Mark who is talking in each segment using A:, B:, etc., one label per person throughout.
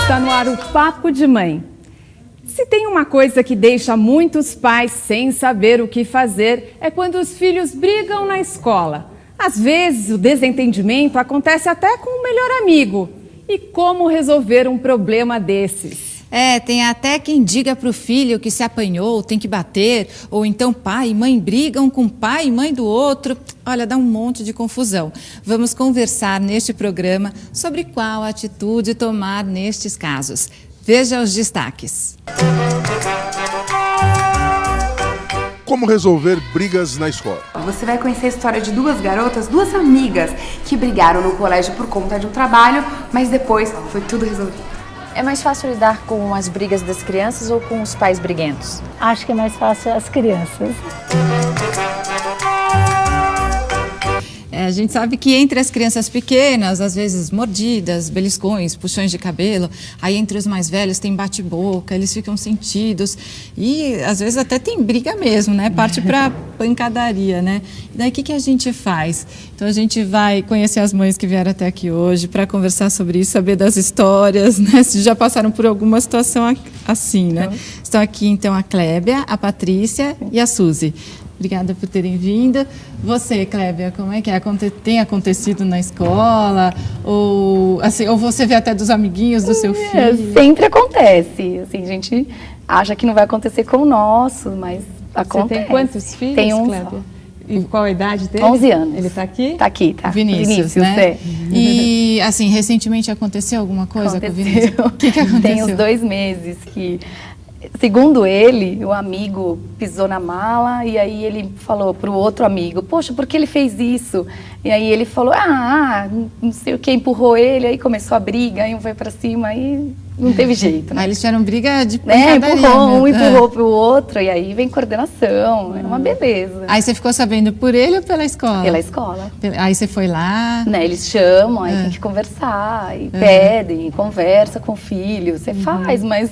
A: Está no ar o Papo de Mãe. Se tem uma coisa que deixa muitos pais sem saber o que fazer, é quando os filhos brigam na escola. Às vezes, o desentendimento acontece até com o melhor amigo. E como resolver um problema desses?
B: Tem até quem diga para o filho que se apanhou, tem que bater, ou então pai e mãe brigam com pai e mãe do outro. Olha, dá um monte de confusão. Vamos conversar neste programa sobre qual atitude tomar nestes casos. Veja os destaques.
C: Como resolver brigas na escola?
D: Você vai conhecer a história de duas garotas, duas amigas, que brigaram no colégio por conta de um trabalho, mas depois foi tudo resolvido.
E: É mais fácil lidar com as brigas das crianças ou com os pais briguentos?
F: Acho que é mais fácil as crianças.
B: A gente sabe que entre as crianças pequenas, às vezes mordidas, beliscões, puxões de cabelo, aí entre os mais velhos tem bate-boca, eles ficam sentidos e às vezes até tem briga mesmo, né? Parte para pancadaria, né? E daí o que a gente faz? Então a gente vai conhecer as mães que vieram até aqui hoje para conversar sobre isso, saber das histórias, né? Se já passaram por alguma situação assim, né? Estão aqui então a Clébia, a Patrícia e a Suzy. Obrigada por terem vindo. Você, Clébia, como é que é? Tem acontecido na escola? Ou você vê até dos amiguinhos do seu filho?
F: Sempre acontece. Assim, a gente acha que não vai acontecer com o nosso, mas acontece.
A: Você tem quantos filhos,
F: Tem um
A: Clébia?
F: só.
A: E qual a idade dele?
F: 11 anos.
A: Ele está aqui?
F: Está aqui, tá.
B: Vinícius, né?
F: É.
B: E, assim, recentemente aconteceu alguma coisa com o Vinícius? O que aconteceu?
F: Tem uns 2 meses que... Segundo ele, o amigo pisou na mala e aí ele falou para o outro amigo, poxa, por que ele fez isso? E aí ele falou, não sei o que, empurrou ele, aí começou a briga, aí um foi para cima, aí não teve jeito, né?
B: Aí eles tiveram briga de pancadaria.
F: Um empurrou para o outro e aí vem coordenação, é uma beleza.
B: Aí você ficou sabendo por ele ou pela escola?
F: Pela escola.
B: Aí você foi lá?
F: Né, eles chamam, aí tem que conversar, e pedem, conversa com o filho, você faz, mas...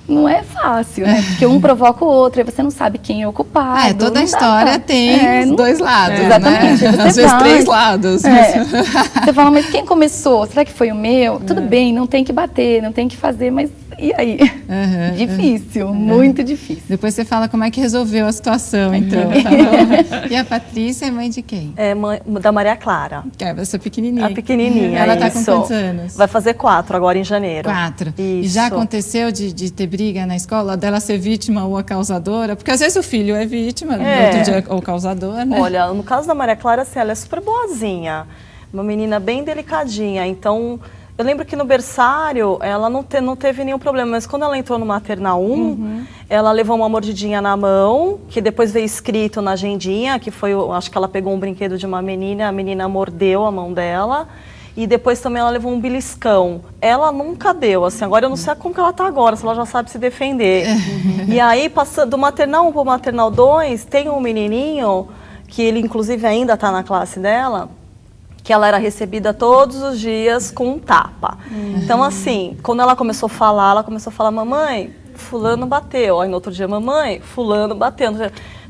F: Não é fácil, né? Porque um provoca o outro, aí você não sabe quem é o culpado.
B: Toda a história tem os dois lados,
F: exatamente.
B: Né? Às vezes 3 lados.
F: Você fala, mas quem começou? Será que foi o meu? Tudo bem, não tem que bater, não tem que fazer, mas e aí? Difícil, muito difícil.
B: Depois você fala como é que resolveu a situação, então. E a Patrícia é mãe de quem?
G: É mãe da Maria Clara.
B: Que é essa pequenininha.
G: A pequenininha,
B: Ela está com
G: isso.
B: quantos anos?
G: Vai fazer 4 agora em janeiro.
B: 4.
G: Isso.
B: E já aconteceu de ter briga na escola, dela ser vítima ou a causadora? Porque às vezes o filho é vítima, no outro dia é o causador, né?
G: Olha, no caso da Maria Clara, assim, ela é super boazinha. Uma menina bem delicadinha, então... Eu lembro que no berçário ela não teve nenhum problema, mas quando ela entrou no maternal 1, ela levou uma mordidinha na mão, que depois veio escrito na agendinha, que foi, acho que ela pegou um brinquedo de uma menina, a menina mordeu a mão dela, e depois também ela levou um beliscão. Ela nunca deu, assim, agora eu não sei como que ela tá agora, se ela já sabe se defender. E aí, passando do maternal 1 para o maternal 2, tem um menininho, que ele inclusive ainda está na classe dela, que ela era recebida todos os dias com um tapa. Então, assim, quando ela começou a falar, mamãe, fulano bateu. Aí no outro dia, mamãe, fulano bateu.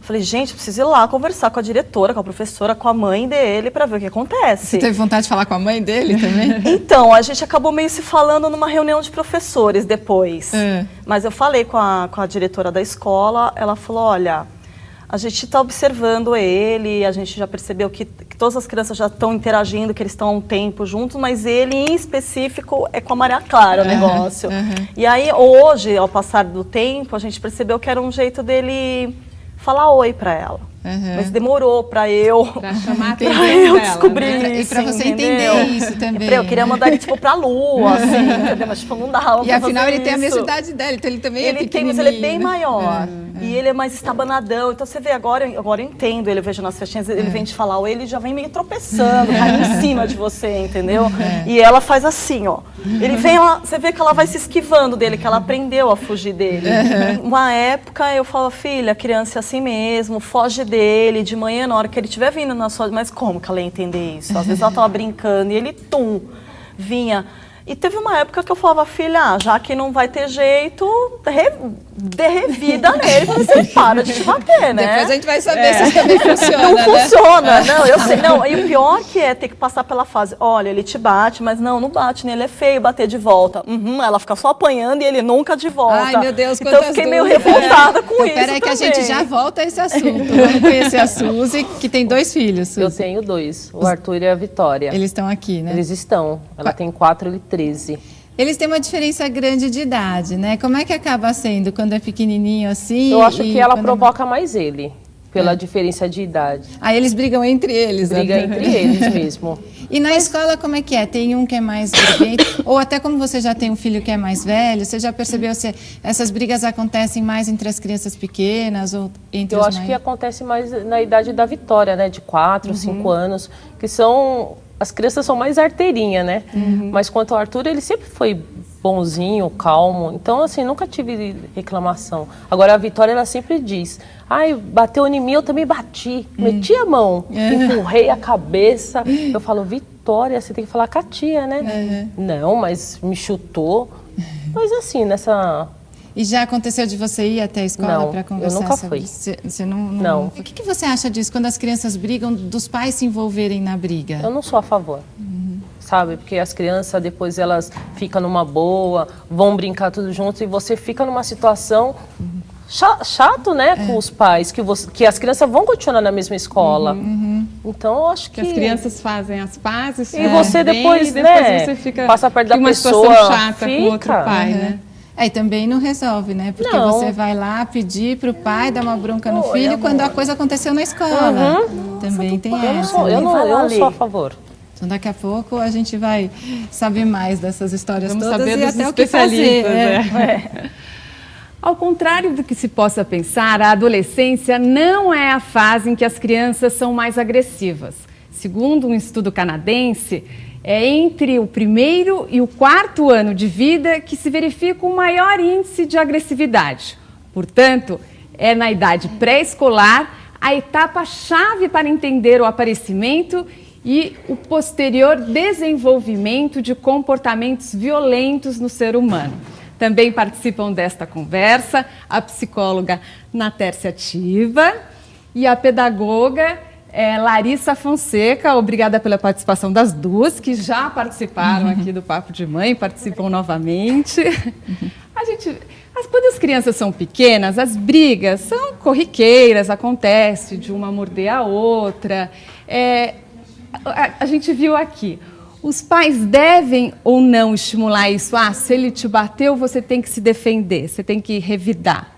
G: Falei, gente, preciso ir lá conversar com a diretora, com a professora, com a mãe dele, para ver o que acontece.
B: Você teve vontade de falar com a mãe dele também?
G: Então, a gente acabou meio se falando numa reunião de professores depois. Mas eu falei com a diretora da escola, ela falou, olha... A gente está observando ele, a gente já percebeu que todas as crianças já estão interagindo, que eles estão há um tempo juntos, mas ele, em específico, é com a Maria Clara o negócio. E aí, hoje, ao passar do tempo, a gente percebeu que era um jeito dele falar oi para ela. Mas demorou para eu,
A: Pra chamar a atenção
G: pra eu
A: dela,
G: descobrir
A: né?
G: isso,
B: E para você
G: entendeu?
B: entender isso também.
G: Eu queria mandar ele, tipo, pra lua, assim, entendeu? Mas, tipo, não dava
B: E
G: pra
B: afinal
G: fazer
B: ele tem a mesma
G: isso.
B: idade dela, então ele também é
G: Ele tem,
B: pequenininho.
G: mas ele é bem maior. E ele é mais estabanadão. Então você vê agora eu entendo, ele eu vejo nas festinhas, ele vem te falar, ou ele já vem meio tropeçando, caindo em cima de você, entendeu? E ela faz assim, ó. Ele vem, você vê que ela vai se esquivando dele, que ela aprendeu a fugir dele. Uma época eu falo, filha, a criança é assim mesmo, foge dele, de manhã, na hora que ele estiver vindo na sua... Mas como que ela ia entender isso? Às vezes ela tava brincando e ele, vinha. E teve uma época que eu falava, filha, já que não vai ter jeito, dê revida nele pra ver se ele para de te bater, né?
B: Depois a gente vai saber se isso também funciona,
G: Não
B: né?
G: funciona, não, eu sei. Não, e o pior que é ter que passar pela fase, olha, ele te bate, mas não bate nele, é feio bater de volta. Ela fica só apanhando e ele nunca de volta.
B: Ai, meu Deus,
G: então
B: quantas
G: eu fiquei meio
B: dúvidas.
G: revoltada com
B: Então,
G: isso
B: peraí que a
G: também.
B: gente já volta a esse assunto. Vamos conhecer a Suzy, que tem 2 filhos.
H: Eu
B: Suzy.
H: tenho 2, o Arthur e a Vitória.
B: Eles estão aqui, né?
H: Eles estão. Ela tem 4, ele 13.
B: Eles têm uma diferença grande de idade, né? Como é que acaba sendo quando é pequenininho assim?
H: Eu acho que ela
B: quando...
H: provoca mais ele, pela diferença de idade.
B: Aí eles brigam entre eles,
H: Briga
B: né?
H: entre eles mesmo.
B: E na escola como é que é? Tem um que é mais briguento? Ou até como você já tem um filho que é mais velho, você já percebeu se essas brigas acontecem mais entre as crianças pequenas ou entre
H: Eu
B: os
H: acho
B: mais...
H: que acontece mais na idade da Vitória, né? De 4, 5 anos, que são... As crianças são mais arteirinha, né? Mas quanto ao Arthur, ele sempre foi bonzinho, calmo. Então, assim, nunca tive reclamação. Agora, a Vitória, ela sempre diz, ai, bateu em mim, eu também bati. Meti a mão, empurrei a cabeça. Eu falo, Vitória, você tem que falar com a tia, né? Não, mas me chutou. Mas assim, nessa...
B: E já aconteceu de você ir até a escola para conversar
H: eu nunca
B: sobre
H: fui.
B: isso? Você não...
H: Não.
B: O que você acha disso, quando as crianças brigam, dos pais se envolverem na briga?
H: Eu não sou a favor, sabe? Porque as crianças, depois elas ficam numa boa, vão brincar tudo junto e você fica numa situação chato, né, com os pais, que as crianças vão continuar na mesma escola. Então, eu acho que...
A: As crianças fazem as pazes.
H: E você
A: bem,
H: depois,
A: e depois
H: né,
A: você fica
H: passa perto da
A: uma
H: pessoa,
A: situação chata com outro
H: fica.
A: pai, né?
B: E também não resolve, né? Porque
H: Não.
B: você vai lá pedir pro pai dar uma bronca no filho quando a coisa aconteceu na escola. Também tem essa.
H: Eu não
G: ali.
H: sou a favor.
B: Então daqui a pouco a gente vai saber mais dessas histórias
A: Vamos
B: todas
A: saber
B: e
A: dos
B: até o que fazer.
A: especialistas, Ao contrário do que se possa pensar, a adolescência não é a fase em que as crianças são mais agressivas. Segundo um estudo canadense, é entre o 1º e o 4º ano de vida que se verifica o maior índice de agressividade. Portanto, é na idade pré-escolar a etapa-chave para entender o aparecimento e o posterior desenvolvimento de comportamentos violentos no ser humano. Também participam desta conversa a psicóloga Natércia Tiva e a pedagoga Larissa Fonseca. Obrigada pela participação das duas, que já participaram aqui do Papo de Mãe, participam novamente. Quando as crianças são pequenas, as brigas são corriqueiras, acontece de uma morder a outra. A gente viu aqui. Os pais devem ou não estimular isso? Se ele te bateu, você tem que se defender, você tem que revidar.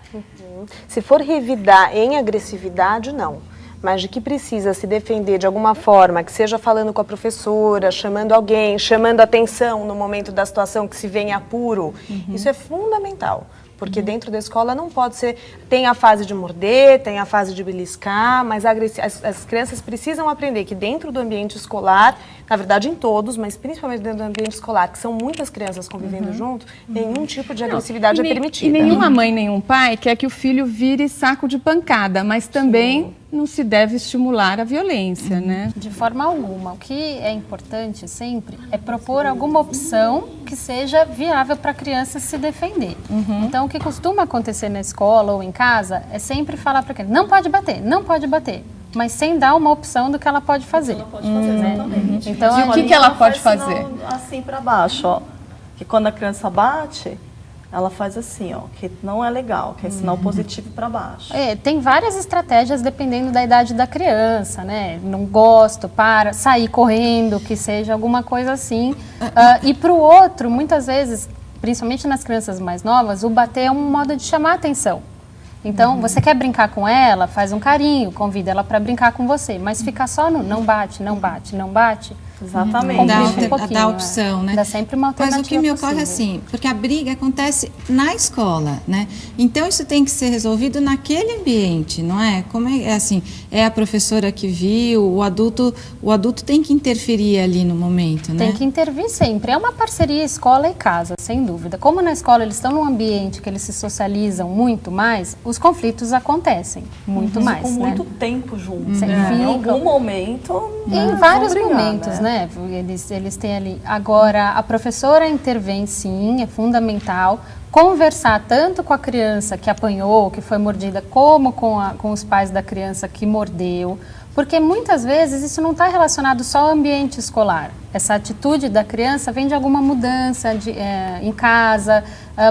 I: Se for revidar em agressividade, não. Mas de que precisa se defender de alguma forma, que seja falando com a professora, chamando alguém, chamando atenção no momento da situação que se vê em apuro, isso é fundamental. Porque dentro da escola não pode ser... Tem a fase de morder, tem a fase de beliscar, mas as crianças precisam aprender que dentro do ambiente escolar, na verdade em todos, mas principalmente dentro do ambiente escolar, que são muitas crianças convivendo junto, nenhum tipo de agressividade é permitida.
A: E nenhuma mãe, nenhum pai quer que o filho vire saco de pancada, mas também não se deve estimular a violência, né?
J: De forma alguma. O que é importante sempre é propor alguma opção que seja viável para a criança se defender. Então, o que costuma acontecer na escola ou em casa é sempre falar para a criança, não pode bater, mas sem dar uma opção do que ela pode fazer.
G: Exatamente.
A: Então, o que ela pode fazer?
G: Assim para baixo, ó. Que quando a criança bate, ela faz assim, ó, que não é legal, que é sinal positivo para baixo.
J: Tem várias estratégias dependendo da idade da criança, né? Não gosto, sair correndo, que seja alguma coisa assim. E para o outro, muitas vezes, principalmente nas crianças mais novas, o bater é um modo de chamar a atenção. Então, você quer brincar com ela, faz um carinho, convida ela para brincar com você, mas ficar só no não bate, não bate, não bate.
G: Exatamente.
B: Dá opção, né?
J: Dá sempre uma alternativa.
B: Mas o que me ocorre é assim, porque a briga acontece na escola, né? Então isso tem que ser resolvido naquele ambiente, não é? Como é assim, é a professora que viu, o adulto tem que interferir ali no momento, né?
J: Tem que intervir sempre. É uma parceria escola e casa, sem dúvida. Como na escola eles estão num ambiente que eles se socializam muito mais, os conflitos acontecem muito mais,
G: com
J: né?
G: muito tempo juntos.
J: Em
G: algum momento.
J: Em vários momentos, né? Eles têm ali. Agora, a professora intervém, sim, é fundamental. Conversar tanto com a criança que apanhou, que foi mordida, como com os pais da criança que mordeu. Porque muitas vezes isso não está relacionado só ao ambiente escolar. Essa atitude da criança vem de alguma mudança em casa.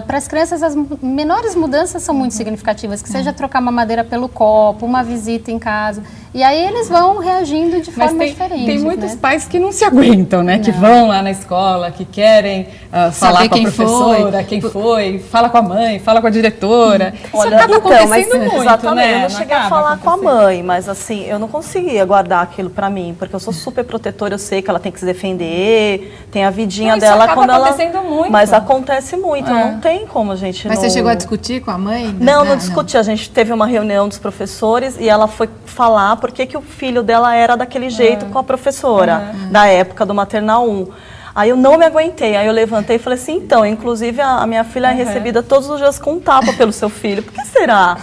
J: Para as crianças, as menores mudanças são muito significativas, que seja trocar uma madeira pelo copo, uma visita em casa. E aí eles vão reagindo de forma diferente.
A: Tem muitos pais que não se aguentam, né? Não. Que vão lá na escola, que querem falar com a professora, quem foi, fala com a mãe, fala com a diretora. Isso acaba acontecendo muito,
G: exatamente,
A: né?
G: Eu não cheguei a falar com a mãe, mas assim, eu não conseguia guardar aquilo pra mim, porque eu sou super protetora, eu sei que ela tem que se defender, tem a vidinha dela quando ela...
A: muito.
G: Mas acontece muito, não tem como a gente
B: Mas você chegou a discutir com a mãe?
G: Não discuti. A gente teve uma reunião dos professores e ela foi falar por que o filho dela era daquele jeito com a professora da época do maternal 1. Aí eu não me aguentei, aí eu levantei e falei assim, então, inclusive a minha filha é recebida todos os dias com um tapa pelo seu filho, por que será?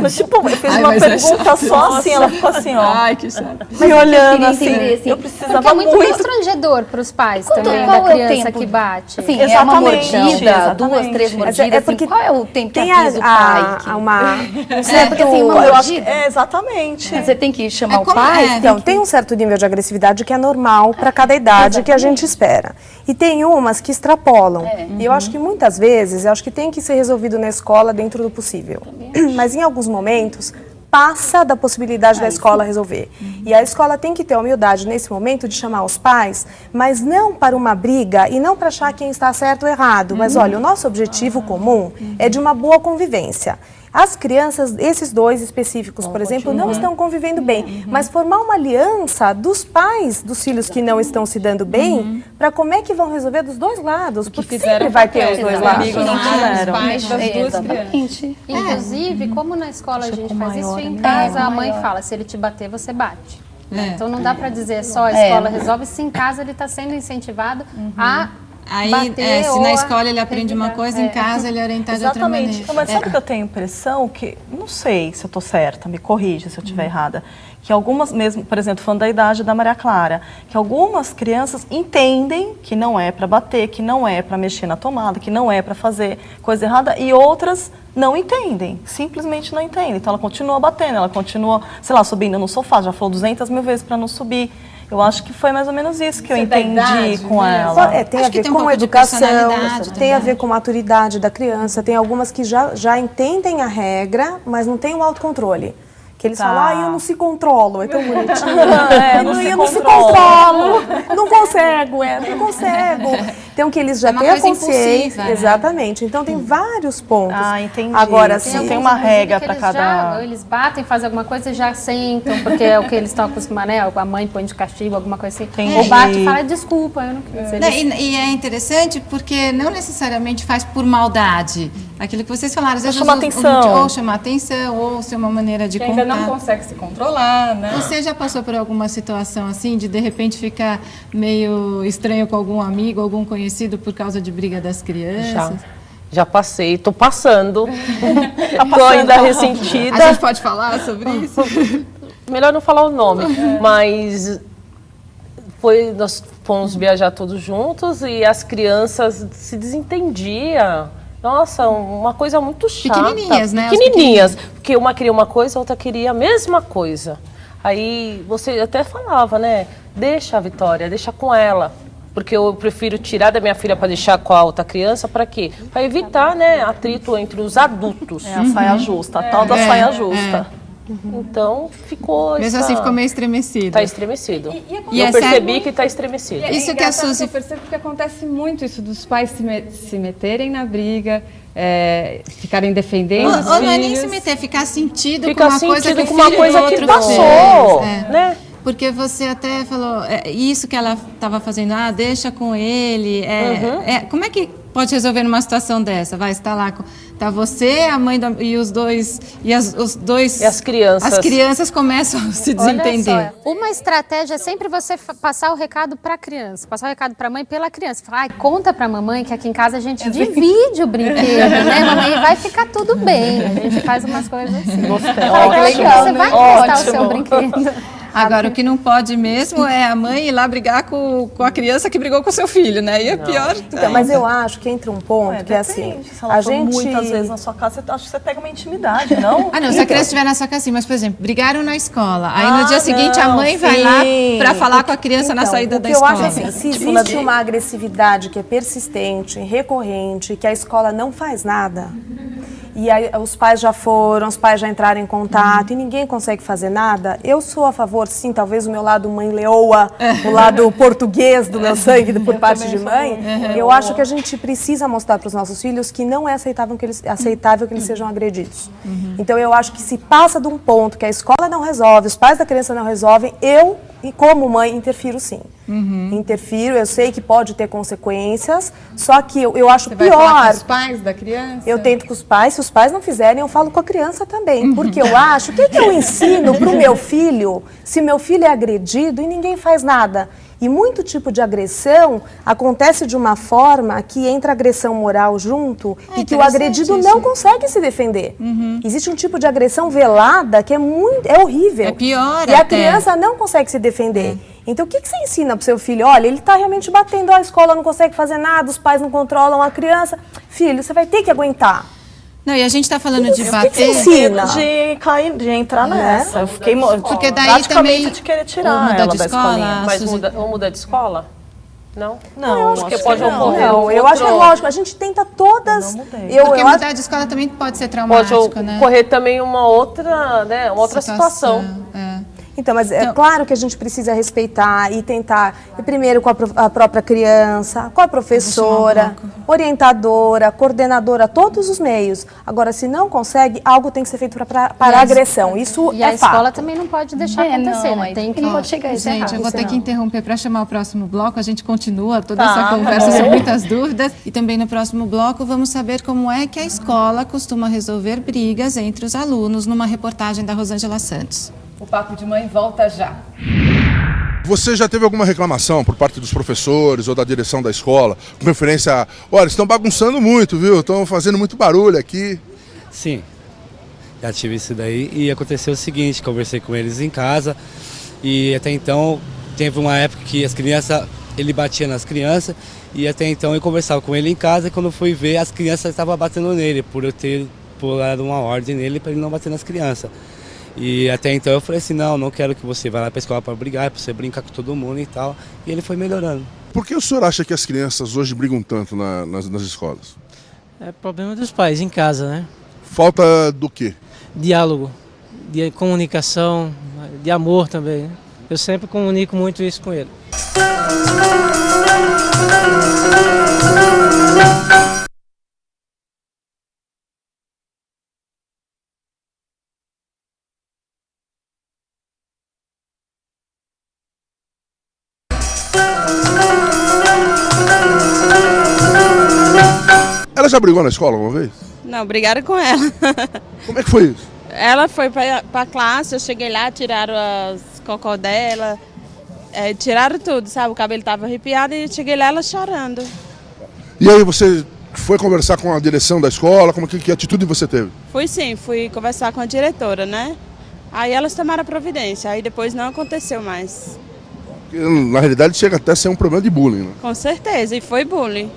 G: Mas tipo, eu fiz uma pergunta só assim, ela ficou assim, ó.
B: Ai, que chato.
G: Me olhando assim, eu precisava
J: porque é muito constrangedor para os pais também, da criança que bate.
F: Sim, é uma mordida, 2, 3 mordidas,
I: é porque
F: qual é o tempo que
I: tem
F: avisa o pai?
I: Porque
F: assim, uma mordida...
G: exatamente.
F: Você tem que chamar o pai?
I: Então, tem um certo nível de agressividade que é normal para cada idade que a gente espera. E tem umas que extrapolam. E eu acho que muitas vezes, eu acho que tem que ser resolvido na escola dentro do possível. Mas em alguns momentos, passa da possibilidade da escola resolver. E a escola tem que ter a humildade nesse momento de chamar os pais, mas não para uma briga e não para achar quem está certo ou errado. Mas olha, o nosso objetivo comum é de uma boa convivência. As crianças, esses dois específicos, por exemplo, não estão convivendo bem, mas formar uma aliança dos pais dos filhos que não estão se dando bem, para como é que vão resolver dos dois lados, porque sempre vai ter os dois lados.
J: Exatamente. Inclusive, como na escola a gente faz isso, em casa a mãe fala, se ele te bater, você bate. Então não dá para dizer só a escola resolve, se em casa ele está sendo incentivado a
B: Aí, se na escola ele aprende uma coisa, em casa ele é orientado de outra maneira.
G: Exatamente. Mas sabe que eu tenho a impressão que, não sei se eu estou certa, me corrija se eu estiver errada, que algumas, mesmo, por exemplo, falando da idade da Maria Clara, que algumas crianças entendem que não é para bater, que não é para mexer na tomada, que não é para fazer coisa errada, e outras não entendem, simplesmente não entendem. Então ela continua batendo, ela continua, sei lá, subindo no sofá, já falou 200 mil vezes para não subir. Eu acho que foi mais ou menos isso que eu entendi com ela.
I: Tem a ver com a educação, tem a ver com a maturidade da criança. Tem algumas que já entendem a regra, mas não tem o autocontrole. Que eles falam, eu não se controlo, é tão bonitinho. Eu não se controlo, não consigo, não consigo. Então, que eles já têm a consciência. Exatamente. Então, tem vários pontos.
G: Entendi.
I: Agora,
G: tem uma regra para cada...
J: Eles batem, fazem alguma coisa e já sentam, porque é o que eles estão acostumados, né? A mãe põe de castigo, alguma coisa assim. Ou bate e fala, desculpa, eu não quis.
B: E é interessante porque não necessariamente faz por maldade. Aquilo que vocês falaram, às vezes
G: chamar atenção.
B: Ou chamar atenção, ou ser uma maneira de contar.
A: Ainda não consegue se controlar, né?
B: Você já passou por alguma situação assim, de repente ficar meio estranho com algum amigo, algum conhecido por causa de briga das crianças?
H: Já passei, tô passando. Tô ainda ressentida.
B: A gente pode falar sobre isso?
H: Melhor não falar o nome, mas nós fomos viajar todos juntos e as crianças se desentendiam. Nossa, uma coisa muito chata.
B: Pequenininhas, né?
H: Pequenininhas. Porque uma queria uma coisa, a outra queria a mesma coisa. Aí você até falava, né? Deixa a Vitória, deixa com ela. Porque eu prefiro tirar da minha filha para deixar com a outra criança, para quê? Para evitar, né, atrito entre os adultos.
G: A saia justa, a tal da saia justa.
H: Então, ficou...
B: Mesmo assim, ficou meio estremecido.
H: Está estremecido. E eu percebi que está estremecido.
A: Isso que a Suzy... Eu percebo que acontece muito isso dos pais se meterem na briga, ficarem defendendo os
B: Ou não é nem
A: filhos.
B: se meter, ficar sentido
H: Fica
B: com uma coisa
H: sentido
B: que
H: com
B: o
H: uma
B: filho
H: coisa
B: do
H: que
B: outro
H: passou,
B: fez.
H: né?
B: Porque você até falou, isso que ela estava fazendo, deixa com ele. Como é que pode resolver numa situação dessa? Vai estar lá, tá você, a mãe e os dois, os dois...
H: E as crianças.
B: As crianças começam a se desentender.
J: Só, uma estratégia é sempre você passar o recado para a criança, passar o recado para a mãe pela criança. Falar, conta para a mamãe que aqui em casa a gente divide o brinquedo, né, mamãe? E vai ficar tudo bem. A gente faz umas coisas assim.
F: Gostei.
J: Que legal, você vai emprestar o seu brinquedo.
B: Agora, o que não pode mesmo é a mãe ir lá brigar com a criança que brigou com o seu filho, né? E é pior.
I: Então, mas eu acho que entra um ponto que é assim,
G: se ela for muitas vezes na sua casa, acho que você pega uma intimidade, não?
B: Não, se a criança estiver na sua casa, assim, mas, por exemplo, brigaram na escola. Aí no dia seguinte a mãe vai lá para falar com a criança na saída da escola.
I: Eu acho assim, se existe uma agressividade que é persistente, recorrente, que a escola não faz nada, e aí os pais já foram, os pais já entraram em contato e ninguém consegue fazer nada, eu sou a favor, sim, talvez o meu lado mãe leoa, o lado português do meu sangue por parte de mãe, eu acho que a gente precisa mostrar para os nossos filhos que não é aceitável que eles sejam agredidos. Então eu acho que se passa de um ponto que a escola não resolve, os pais da criança não resolvem, eu, e como mãe, interfiro sim. Interfiro, eu sei que pode ter consequências, só que eu acho
A: Você
I: pior.
A: vai falar com os pais da criança?
I: Eu tento com os pais, se os pais não fizerem, eu falo com a criança também. Porque eu acho, o que eu ensino para o meu filho, se meu filho é agredido e ninguém faz nada? E muito tipo de agressão acontece de uma forma que entra agressão moral junto e que o agredido não consegue se defender. Existe um tipo de agressão velada que é horrível.
B: É pior
I: e a criança não consegue se defender. Então, o que você ensina para o seu filho? Olha, ele está realmente batendo, a escola não consegue fazer nada, os pais não controlam a criança. Filho, você vai ter que aguentar.
B: Não, e a gente está falando de bater...
I: O que você ensina?
G: De entrar nessa. Eu fiquei
B: Porque daí
G: praticamente
B: também
G: de querer
B: ou
G: tirar
B: muda
G: ela
B: de
G: da
B: escola,
G: escolinha.
H: Mas muda de escola? Não?
G: Não,
H: porque pode ocorrer.
I: Não, eu acho que é lógico, a gente tenta todas.
B: Porque mudar de escola também pode ser traumático,
H: pode
B: né?
H: ocorrer também uma outra situação.
I: Então, mas é claro que a gente precisa respeitar e tentar, primeiro com a própria criança, com a professora, orientadora, coordenadora, todos os meios. Agora, se não consegue, algo tem que ser feito para parar a agressão. Isso
J: e
I: é
J: a escola também não pode deixar acontecer, né?
F: Tem que não pode chegar a isso.
B: Gente, eu vou ter que interromper para chamar o próximo bloco. A gente continua toda essa conversa sobre muitas dúvidas. E também no próximo bloco vamos saber como é que a escola costuma resolver brigas entre os alunos, numa reportagem da Rosângela Santos.
A: O Papo de Mãe volta já.
C: Você já teve alguma reclamação por parte dos professores ou da direção da escola, com referência a, olha, estão bagunçando muito, viu? Estão fazendo muito barulho aqui.
K: Sim, já tive isso daí e aconteceu o seguinte, conversei com eles em casa e até então teve uma época que as crianças, ele batia nas crianças e até então eu conversava com ele em casa e quando fui ver as crianças estavam batendo nele, por eu ter pulado uma ordem nele para ele não bater nas crianças. E até então eu falei assim, não quero que você vá lá para a escola para brigar, para você brincar com todo mundo e tal. E ele foi melhorando.
C: Por que o senhor acha que as crianças hoje brigam tanto nas escolas?
L: É problema dos pais em casa, né?
C: Falta do quê?
L: Diálogo, de comunicação, de amor também. Né? Eu sempre comunico muito isso com ele.
C: Ela já brigou na escola alguma vez?
M: Não, brigaram com ela.
C: Como é que foi isso?
M: Ela foi para a classe, eu cheguei lá, tiraram as cocô dela, tiraram tudo, sabe? O cabelo estava arrepiado e eu cheguei lá, ela chorando.
C: E aí você foi conversar com a direção da escola? Que atitude você teve?
M: Fui conversar com a diretora, né? Aí elas tomaram a providência, aí depois não aconteceu mais.
C: Na realidade chega até a ser um problema de bullying, né?
M: Com certeza, e foi bullying.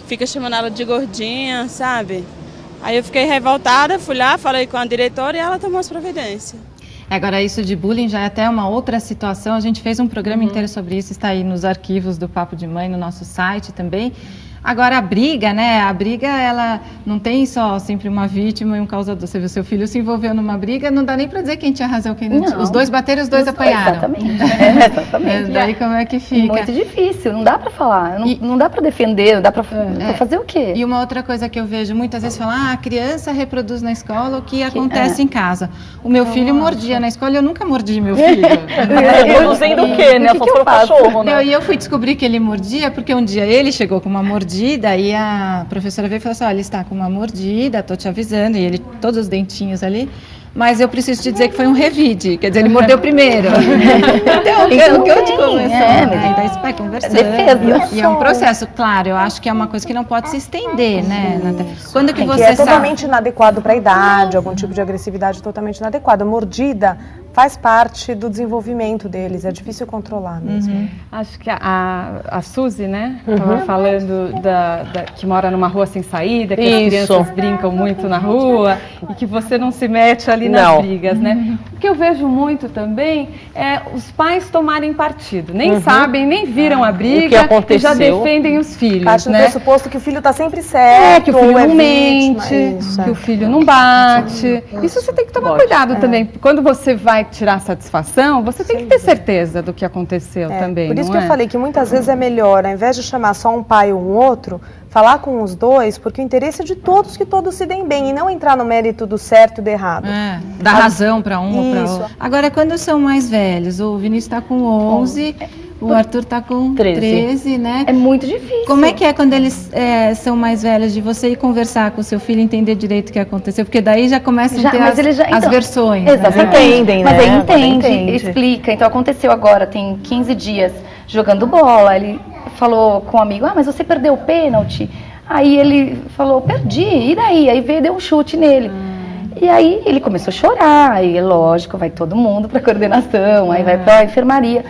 M: Fica chamando ela de gordinha, sabe? Aí eu fiquei revoltada, fui lá, falei com a diretora e ela tomou as providências.
B: Agora, isso de bullying já é até uma outra situação. A gente fez um programa inteiro sobre isso, está aí nos arquivos do Papo de Mãe, no nosso site também. Agora, a briga, né? A briga, ela não tem só sempre uma vítima e um causador. Você viu, seu filho se envolveu numa briga, não dá nem para dizer quem tinha razão, quem não tinha. Os dois bateram, os dois apanharam.
F: Exatamente. Exatamente.
B: Daí como é que fica?
F: Muito difícil, não dá para falar, não dá para defender, não dá para fazer o quê?
B: E uma outra coisa que eu vejo muitas vezes falar, a criança reproduz na escola o que acontece em casa. O meu filho mordia na escola, eu nunca mordi meu filho.
G: Reproduzindo o quê, né? Só for o cachorro, né?
B: E eu fui descobrir que ele mordia, porque um dia ele chegou com uma mordida e a professora veio e falou assim, olha, ele está com uma mordida, tô te avisando, e ele, todos os dentinhos ali, mas eu preciso te dizer que foi um revide, quer dizer, ele mordeu primeiro. Então, o que eu te conversando, daí você vai conversando.
F: Defesa.
B: E é um processo, claro, eu acho que é uma coisa que não pode se estender, né? Quando que você
I: é totalmente inadequado para a idade, algum tipo de agressividade totalmente inadequada. Mordida faz parte do desenvolvimento deles, é difícil controlar mesmo.
A: Acho que a Suzy, né, estava falando que mora numa rua sem saída, que as crianças brincam muito na rua e que você não se mete ali nas brigas, né? O que eu vejo muito também é os pais tomarem partido, nem sabem, nem viram a briga e já defendem os filhos,
I: parte
A: né?
I: do pressuposto que o filho está sempre certo,
A: que o filho não mente, que o filho não bate. Isso você tem que tomar cuidado também. Quando você vai tirar satisfação, você tem que ter certeza do que aconteceu também.
I: Por isso que eu falei que muitas vezes é melhor, ao invés de chamar só um pai ou um outro, falar com os dois, porque o interesse é de todos que todos se deem bem e não entrar no mérito do certo e do errado.
B: Dar razão para um ou para outro. Agora, quando são mais velhos, o Vinícius está com 11, o Arthur está com 13, né?
F: É muito difícil.
B: Como é que é quando eles são mais velhos, de você ir conversar com o seu filho e entender direito o que aconteceu? Porque daí já começam a ter as versões.
F: Exatamente.
B: Né?
F: Entendem, né? Mas aí entende, explica. Então aconteceu agora, tem 15 dias, jogando bola, ele falou com um amigo, mas você perdeu o pênalti? Aí ele falou, perdi, e daí? Aí veio e deu um chute nele. E aí ele começou a chorar, aí lógico, vai todo mundo para coordenação, aí vai para a enfermaria.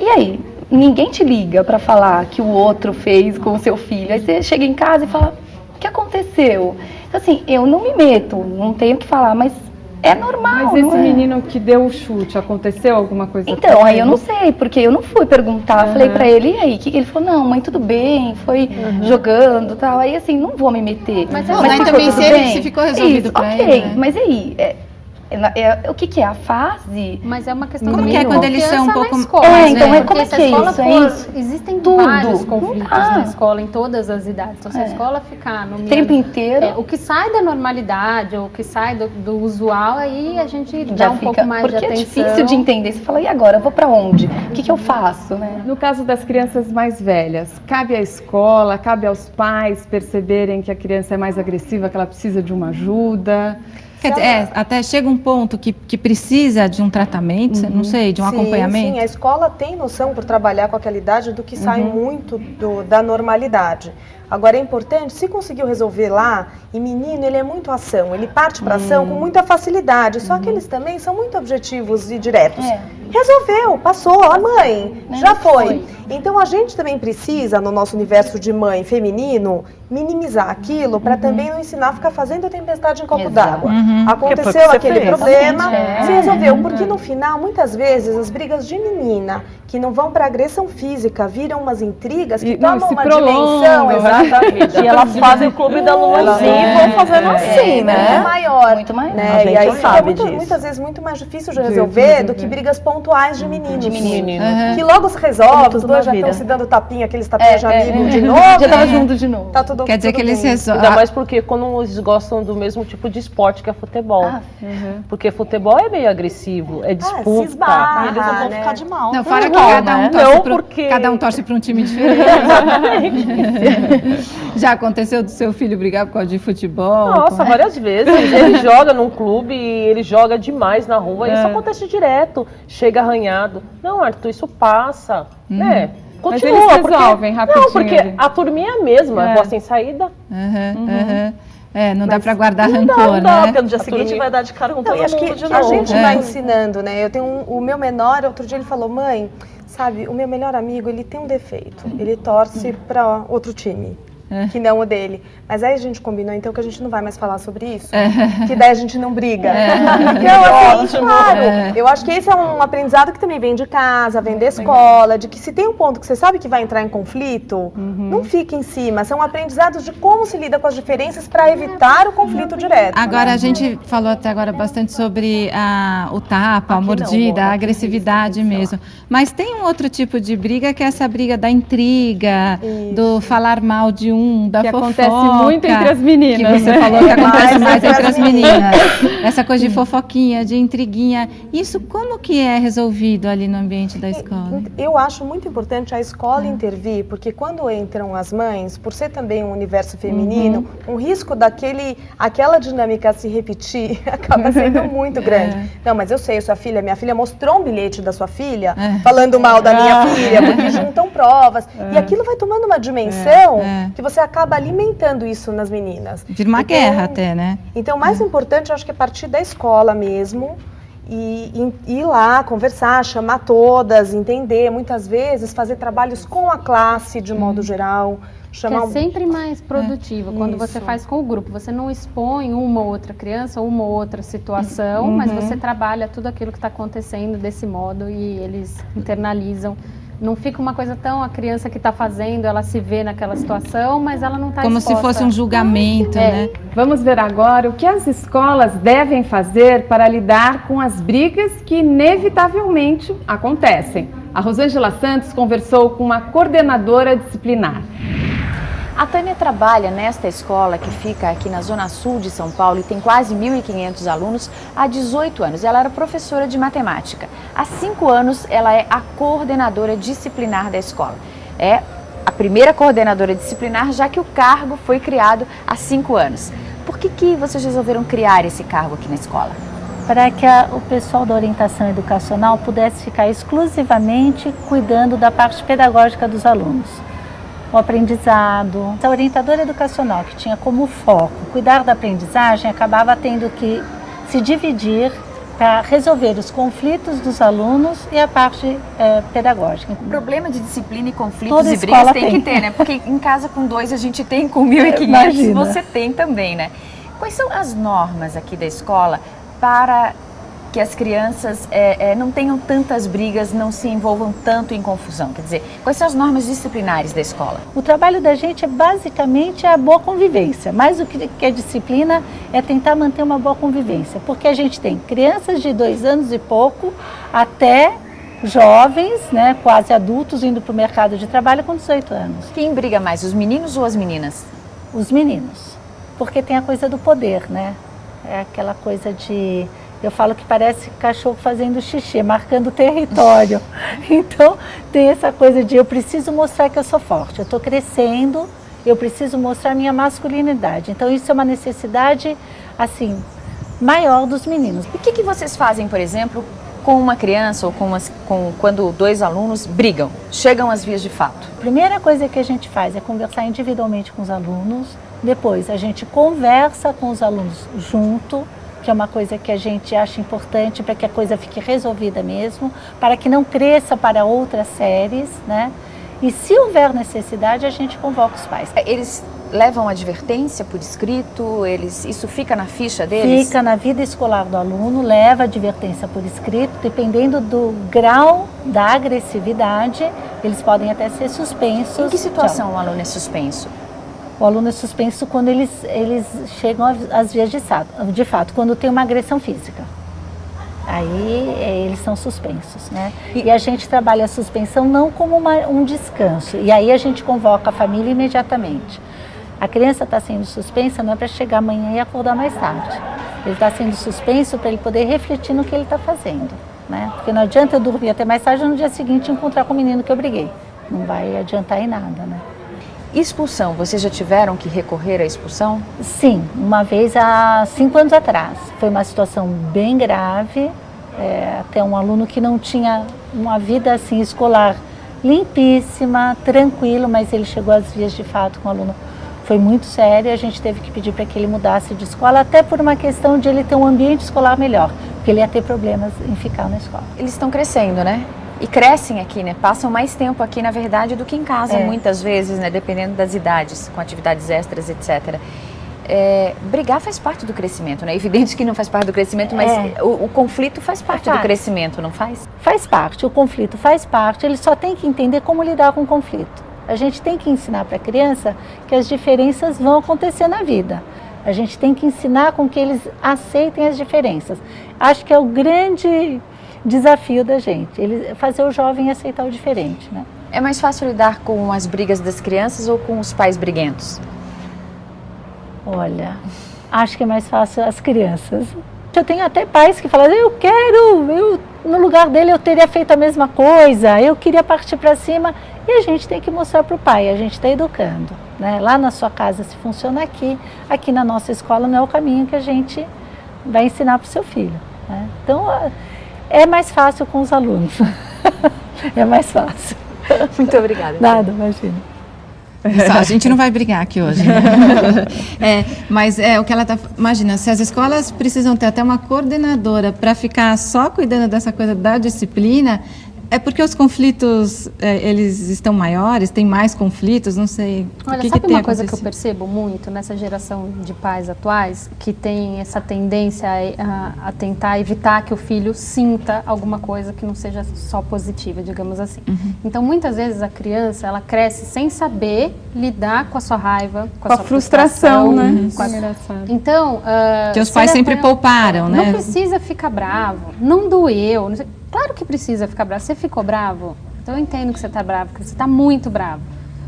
F: E aí, ninguém te liga para falar que o outro fez com o seu filho. Aí você chega em casa e fala, o que aconteceu? Então assim, eu não me meto, não tenho o que falar, mas é normal.
A: Mas esse menino que deu o chute, aconteceu alguma coisa?
F: Então, aí eu não sei, porque eu não fui perguntar, falei pra ele, e aí? Ele falou, não, mãe, tudo bem, foi jogando e tal. Aí assim, não vou me meter.
B: Mas também se ficou resolvido pra ele, né?
F: Mas aí, o que é a fase?
J: Mas é uma questão
B: como que é quando eles são um pouco
F: então como é que é isso?
J: Existem vários conflitos na escola em todas as idades. Então, se a escola ficar no
F: tempo inteiro,
J: o que sai da normalidade, o que sai do usual, aí a gente dá um pouco mais de atenção.
F: Porque é difícil de entender. Você fala, e agora? Eu vou pra onde? O que eu faço, né?
A: No caso das crianças mais velhas, cabe à escola, cabe aos pais perceberem que a criança é mais agressiva, que ela precisa de uma ajuda.
B: Quer dizer, até chega um ponto que precisa de um tratamento, não sei, de um acompanhamento?
I: Sim, a escola tem noção, por trabalhar com aquela idade, do que sai muito da normalidade. Agora é importante, se conseguiu resolver lá, e menino, ele é muito ação, ele parte para ação com muita facilidade, só que eles também são muito objetivos e diretos. Resolveu, passou, a mãe, já foi. Então a gente também precisa, no nosso universo de mãe feminino, minimizar aquilo para também não ensinar a ficar fazendo a tempestade em copo d'água. Aconteceu aquele problema, se resolveu, porque no final, muitas vezes, as brigas de menina que não vão para agressão física, viram umas intrigas que tomam uma dimensão, exatamente.
G: E elas fazem o clube da luazinha e vão fazendo assim, né?
F: Muito maior. Muito maior.
I: Né? E aí fica muitas vezes muito mais difícil de resolver do que brigas pontuais de meninos. Que logo se resolve, os dois já estão se dando tapinha, aqueles tapinhas de amigo de novo.
F: Já tava junto de novo.
I: Tá tudo,
B: quer dizer que eles resolvem.
H: Ainda mais porque quando eles gostam do mesmo tipo de esporte que é futebol. Porque futebol é meio agressivo, é disputa.
G: Se esbarra, eles não vão ficar de mal.
B: Não, fora que cada um torce para um time diferente. Já aconteceu do seu filho brigar por causa de futebol?
H: Nossa, várias vezes. Ele joga num clube e ele joga demais na rua. Isso acontece direto. Chega arranhado. Não, Arthur, isso passa. Né? Continua.
A: Mas eles resolvem rapidinho.
H: Não, porque a turminha é a mesma. Rua sem saída.
B: Não dá para guardar rancor, né?
G: Não, porque no dia seguinte vai dar de cara com todo mundo de novo.
I: A gente vai ensinando, né? Eu tenho o meu menor, outro dia ele falou, mãe, sabe, o meu melhor amigo, ele tem um defeito. Ele torce para outro time. que não o dele. Mas aí a gente combinou, então, que a gente não vai mais falar sobre isso. Que daí a gente não briga. Então, assim, claro, eu acho que esse é um aprendizado que também vem de casa, vem da escola, de que se tem um ponto que você sabe que vai entrar em conflito, não fique em cima. São aprendizados de como se lida com as diferenças para evitar o conflito direto.
B: Agora, a gente falou até agora bastante sobre o tapa, a mordida, a agressividade mesmo. Mas tem um outro tipo de briga, que é essa briga da intriga, do falar mal de da
A: que
B: fofoca.
A: Acontece muito entre as meninas.
B: Que você falou que acontece mais entre as meninas. Essa coisa de fofoquinha, de intriguinha. Isso como que é resolvido ali no ambiente da escola?
I: Eu acho muito importante a escola intervir, porque quando entram as mães, por ser também um universo feminino, um risco aquela dinâmica se repetir acaba sendo muito grande. Não, mas eu sei, minha filha mostrou um bilhete da sua filha, falando mal da minha filha, porque juntam provas. E aquilo vai tomando uma dimensão que você acaba alimentando isso nas meninas.
B: Vira uma guerra até, né?
I: Então, o mais importante, eu acho que é partir da escola mesmo, e ir lá, conversar, chamar todas, entender, muitas vezes fazer trabalhos com a classe de modo geral.
J: Que é sempre mais produtivo quando você faz com o grupo. Você não expõe uma ou outra criança, uma ou outra situação, mas você trabalha tudo aquilo que está acontecendo desse modo e eles internalizam. Não fica uma coisa tão, a criança que está fazendo, ela se vê naquela situação, mas ela não está
B: como
J: exposta.
B: Se fosse um julgamento, né?
A: Vamos ver agora o que as escolas devem fazer para lidar com as brigas que inevitavelmente acontecem. A Rosângela Santos conversou com uma coordenadora disciplinar.
E: A Tânia trabalha nesta escola que fica aqui na Zona Sul de São Paulo e tem quase 1.500 alunos há 18 anos. Ela era professora de matemática. Há 5 anos ela é a coordenadora disciplinar da escola. É a primeira coordenadora disciplinar, já que o cargo foi criado há 5 anos. Por que vocês resolveram criar esse cargo aqui na escola?
N: Para que o pessoal da orientação educacional pudesse ficar exclusivamente cuidando da parte pedagógica dos alunos. O aprendizado. A orientadora educacional, que tinha como foco cuidar da aprendizagem, acabava tendo que se dividir para resolver os conflitos dos alunos e a parte pedagógica.
E: O problema de disciplina e conflitos e brigas tem que ter, né? Porque em casa com 2 a gente tem, com 1.500 você tem também, né? Quais são as normas aqui da escola para que as crianças não tenham tantas brigas, não se envolvam tanto em confusão? Quer dizer, quais são as normas disciplinares da escola?
N: O trabalho da gente é basicamente a boa convivência. Mais do que a disciplina é tentar manter uma boa convivência. Porque a gente tem crianças de 2 anos e pouco até jovens, né, quase adultos, indo para o mercado de trabalho com 18 anos.
E: Quem briga mais, os meninos ou as meninas?
N: Os meninos. Porque tem a coisa do poder, né? É aquela coisa de... Eu falo que parece cachorro fazendo xixi, marcando território. Então, tem essa coisa de eu preciso mostrar que eu sou forte. Eu estou crescendo, eu preciso mostrar minha masculinidade. Então, isso é uma necessidade, assim, maior dos meninos.
E: E o que vocês fazem, por exemplo, com uma criança ou quando 2 alunos brigam, chegam às vias de fato?
N: A primeira coisa que a gente faz é conversar individualmente com os alunos. Depois, a gente conversa com os alunos junto, que é uma coisa que a gente acha importante para que a coisa fique resolvida mesmo, para que não cresça para outras séries, né? E se houver necessidade, a gente convoca os pais.
E: Eles levam advertência por escrito? Isso fica na ficha deles?
N: Fica na vida escolar do aluno, leva advertência por escrito, dependendo do grau da agressividade, eles podem até ser suspensos.
E: Em que situação o aluno é suspenso?
N: O aluno é suspenso quando eles chegam às vias de fato, quando tem uma agressão física. Aí eles são suspensos, né? E a gente trabalha a suspensão não como um descanso. E aí a gente convoca a família imediatamente. A criança está sendo suspensa não é para chegar amanhã e acordar mais tarde. Ele está sendo suspenso para ele poder refletir no que ele está fazendo, né? Porque não adianta eu dormir até mais tarde e no dia seguinte encontrar com o menino que eu briguei. Não vai adiantar em nada, né?
E: Expulsão, vocês já tiveram que recorrer à expulsão?
N: Sim, uma vez há 5 anos atrás. Foi uma situação bem grave, até um aluno que não tinha uma vida assim escolar limpíssima, tranquilo, mas ele chegou às vias de fato com o aluno. Foi muito sério, a gente teve que pedir para que ele mudasse de escola, até por uma questão de ele ter um ambiente escolar melhor, porque ele ia ter problemas em ficar na escola.
E: Eles estão crescendo, né? e crescem aqui, né? Passam mais tempo aqui, na verdade, do que em casa, muitas vezes, né? Dependendo das idades, com atividades extras, etc. Brigar faz parte do crescimento, né? É evidente que não faz parte do crescimento, mas o conflito faz parte do crescimento, não faz?
N: Faz parte, o conflito faz parte, ele só tem que entender como lidar com o conflito. A gente tem que ensinar para a criança que as diferenças vão acontecer na vida. A gente tem que ensinar com que eles aceitem as diferenças. Acho que é o grande desafio da gente, fazer o jovem aceitar o diferente, né?
E: É mais fácil lidar com as brigas das crianças ou com os pais briguentos?
N: Olha, acho que é mais fácil as crianças. Eu tenho até pais que falam, no lugar dele eu teria feito a mesma coisa, eu queria partir para cima. E a gente tem que mostrar para o pai, a gente está educando, né? Lá na sua casa se funciona aqui na nossa escola não é o caminho que a gente vai ensinar para o seu filho, né? Então, é mais fácil com os alunos, é mais fácil.
E: Muito obrigada.
N: Nada, imagina.
B: A gente não vai brigar aqui hoje. Mas o que ela está... Imagina, se as escolas precisam ter até uma coordenadora para ficar só cuidando dessa coisa da disciplina, é porque os conflitos, eles estão maiores, tem mais conflitos, não sei.
J: Olha, sabe uma coisa que eu percebo muito nessa geração de pais atuais, que tem essa tendência a tentar evitar que o filho sinta alguma coisa que não seja só positiva, digamos assim. Então, muitas vezes a criança, ela cresce sem saber lidar com a sua raiva, com a sua frustração,
A: né?
J: Então,
B: que os pais sempre pouparam, né?
J: Não precisa ficar bravo, não doeu, não sei. Claro que precisa ficar bravo. Você ficou bravo? Então eu entendo que você está bravo, porque você está muito bravo.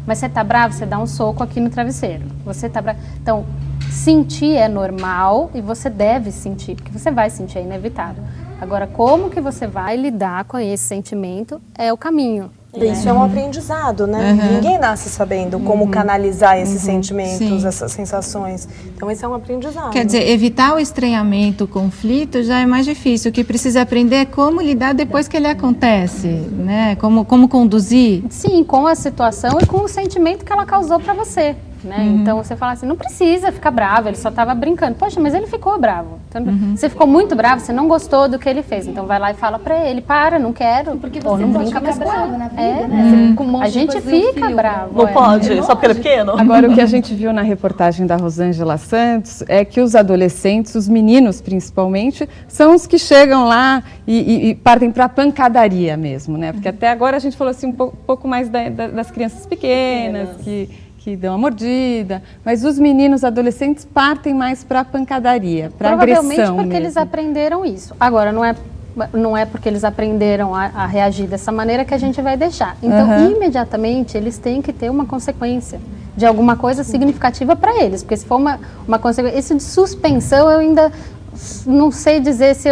J: Mas você está bravo, você dá um soco aqui no travesseiro. Você está bravo. Então, sentir é normal e você deve sentir, porque você vai sentir, é inevitável. Agora, como que você vai lidar com esse sentimento é o caminho.
I: Isso é um aprendizado, né? Ninguém nasce sabendo como canalizar esses sentimentos, essas sensações. Então, esse é um aprendizado.
B: Quer dizer, evitar o estranhamento, o conflito, já é mais difícil. O que precisa aprender é como lidar depois que ele acontece, né? Como conduzir.
J: Sim, com a situação e com o sentimento que ela causou para você. Né? Então você fala assim, não precisa ficar bravo, ele só estava brincando. Poxa, mas ele ficou bravo. Então, você ficou muito bravo, você não gostou do que ele fez. Então vai lá e fala pra ele, para, não quero.
F: Porque você não brinca mais bravo na vida,
J: né? Com um monte a gente fica bravo.
G: Não pode, só porque ele é pequeno.
A: Agora, o que a gente viu na reportagem da Rosângela Santos é que os adolescentes, os meninos principalmente, são os que chegam lá e partem para a pancadaria mesmo, né? Porque até agora a gente falou assim um pouco mais das crianças pequenas, que dão a mordida, mas os meninos adolescentes partem mais para a pancadaria, para a agressão mesmo.
J: Provavelmente porque eles aprenderam isso. Agora, não é porque eles aprenderam a reagir dessa maneira que a gente vai deixar. Então, imediatamente, eles têm que ter uma consequência de alguma coisa significativa para eles, porque se for uma consequência... Isso de suspensão, eu ainda não sei dizer se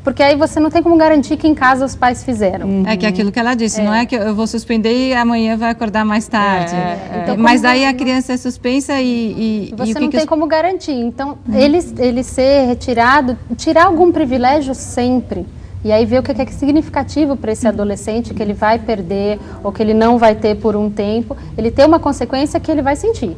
J: porque aí você não tem como garantir que em casa os pais fizeram.
B: É que é aquilo que ela disse, não é que eu vou suspender e amanhã vai acordar mais tarde. Então, mas daí a criança é suspensa e
J: você não tem como garantir. Então, ele ser retirado, tirar algum privilégio sempre. E aí ver o que é significativo para esse adolescente, que ele vai perder ou que ele não vai ter por um tempo. Ele tem uma consequência que ele vai sentir.